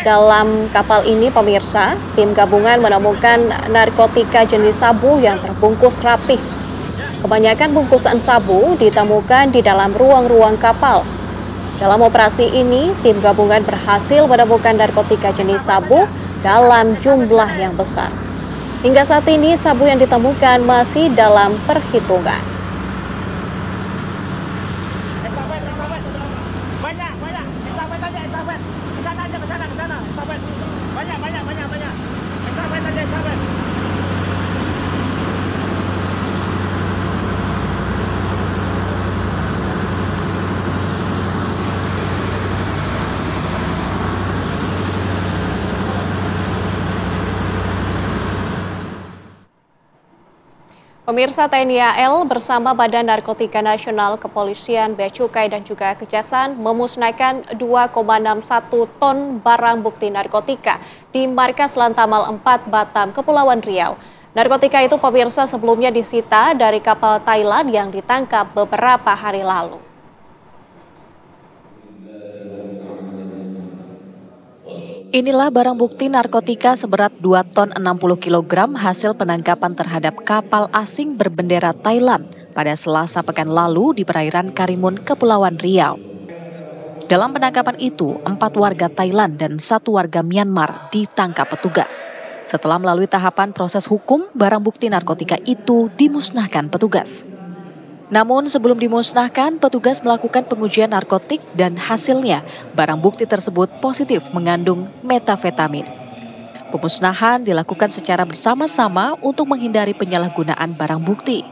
Dalam kapal ini pemirsa, tim gabungan menemukan narkotika jenis sabu yang terbungkus rapih. Kebanyakan bungkusan sabu ditemukan di dalam ruang-ruang kapal. Dalam operasi ini, tim gabungan berhasil menemukan narkotika jenis sabu dalam jumlah yang besar. Hingga saat ini, sabu yang ditemukan masih dalam perhitungan. Pemirsa, TNI AL bersama Badan Narkotika Nasional, Kepolisian, Bea Cukai, dan juga Kejaksaan memusnahkan 2,61 ton barang bukti narkotika di markas Lantamal 4 Batam, Kepulauan Riau. Narkotika itu, pemirsa, sebelumnya disita dari kapal Thailand yang ditangkap beberapa hari lalu. Inilah barang bukti narkotika seberat 2 ton 60 kg hasil penangkapan terhadap kapal asing berbendera Thailand pada Selasa pekan lalu di perairan Karimun, Kepulauan Riau. Dalam penangkapan itu, 4 warga Thailand dan 1 warga Myanmar ditangkap petugas. Setelah melalui tahapan proses hukum, barang bukti narkotika itu dimusnahkan petugas. Namun sebelum dimusnahkan, petugas melakukan pengujian narkotik dan hasilnya barang bukti tersebut positif mengandung metafetamin. Pemusnahan dilakukan secara bersama-sama untuk menghindari penyalahgunaan barang bukti.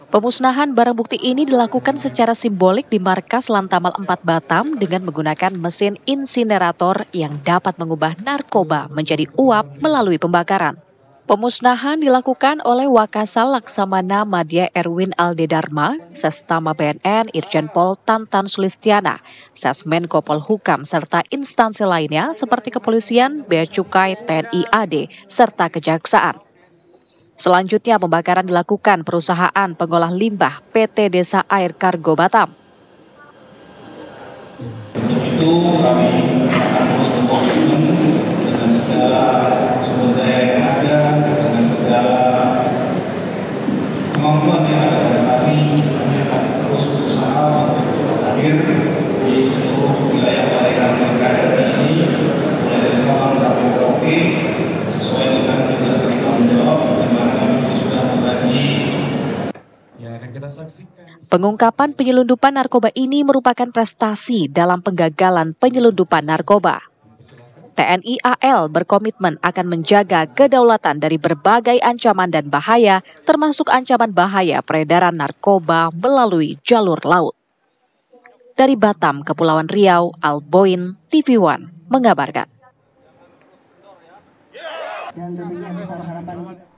Pemusnahan barang bukti ini dilakukan secara simbolik di markas Lantamal 4 Batam dengan menggunakan mesin insinerator yang dapat mengubah narkoba menjadi uap melalui pembakaran. Pemusnahan dilakukan oleh Wakasal Laksamana Madya Erwin Aldedarma, Sestama BNN Irjen Pol Tantan Sulistiana, Sesmenko Polhukam, serta instansi lainnya seperti Kepolisian, Bea Cukai, TNI AD, serta Kejaksaan. Selanjutnya pembakaran dilakukan perusahaan pengolah limbah PT Desa Air Kargo Batam. Untuk itu kami akan terus berkomitmen dengan segala sumber daya yang ada, dengan segala kemampuan yang ada pada kami akan terus berusaha untuk hadir di seluruh wilayah perairan negara ini, dari Sabang sampai Merauke, sesuai dengan tugas dari tanggung jawab di mana kami sudah membagi. Pengungkapan penyelundupan narkoba ini merupakan prestasi dalam penggagalan penyelundupan narkoba. TNI AL berkomitmen akan menjaga kedaulatan dari berbagai ancaman dan bahaya, termasuk ancaman bahaya peredaran narkoba melalui jalur laut. Dari Batam, Kepulauan Riau, Alboin, TV One mengabarkan. Dan tentunya besar harapan kita.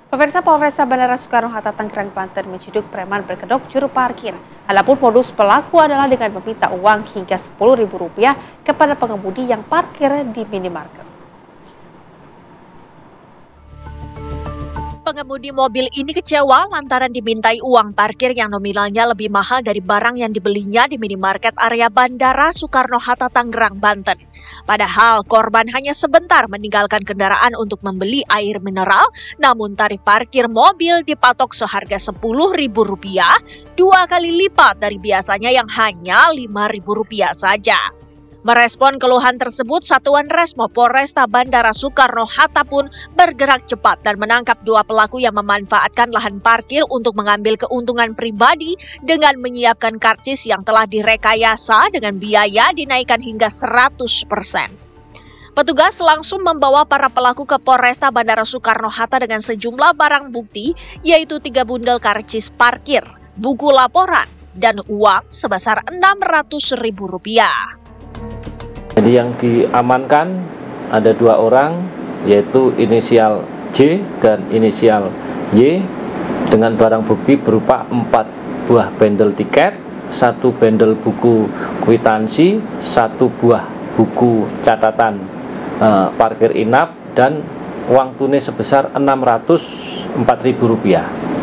Pemirsa, Polresta Bandara Soekarno-Hatta Tangerang, Banten menciduk preman berkedok juru parkir. Adapun modus pelaku adalah dengan meminta uang hingga Rp10.000 kepada pengemudi yang parkir di minimarket. Pengemudi mobil ini kecewa lantaran dimintai uang parkir yang nominalnya lebih mahal dari barang yang dibelinya di minimarket area Bandara Soekarno-Hatta Tangerang, Banten. Padahal korban hanya sebentar meninggalkan kendaraan untuk membeli air mineral, namun tarif parkir mobil dipatok seharga Rp10.000, 2 kali lipat dari biasanya yang hanya Rp5.000 saja. Merespon keluhan tersebut, Satuan Resmo Polresta Bandara Soekarno-Hatta pun bergerak cepat dan menangkap 2 pelaku yang memanfaatkan lahan parkir untuk mengambil keuntungan pribadi dengan menyiapkan karcis yang telah direkayasa dengan biaya dinaikkan hingga 100%. Petugas langsung membawa para pelaku ke Polresta Bandara Soekarno-Hatta dengan sejumlah barang bukti, yaitu 3 bundel karcis parkir, buku laporan, dan uang sebesar Rp600.000. Jadi yang diamankan ada 2 orang, yaitu inisial J dan inisial Y, dengan barang bukti berupa 4 buah bendel tiket, 1 bendel buku kwitansi, 1 buah buku catatan parkir inap, dan uang tunai sebesar Rp604.000.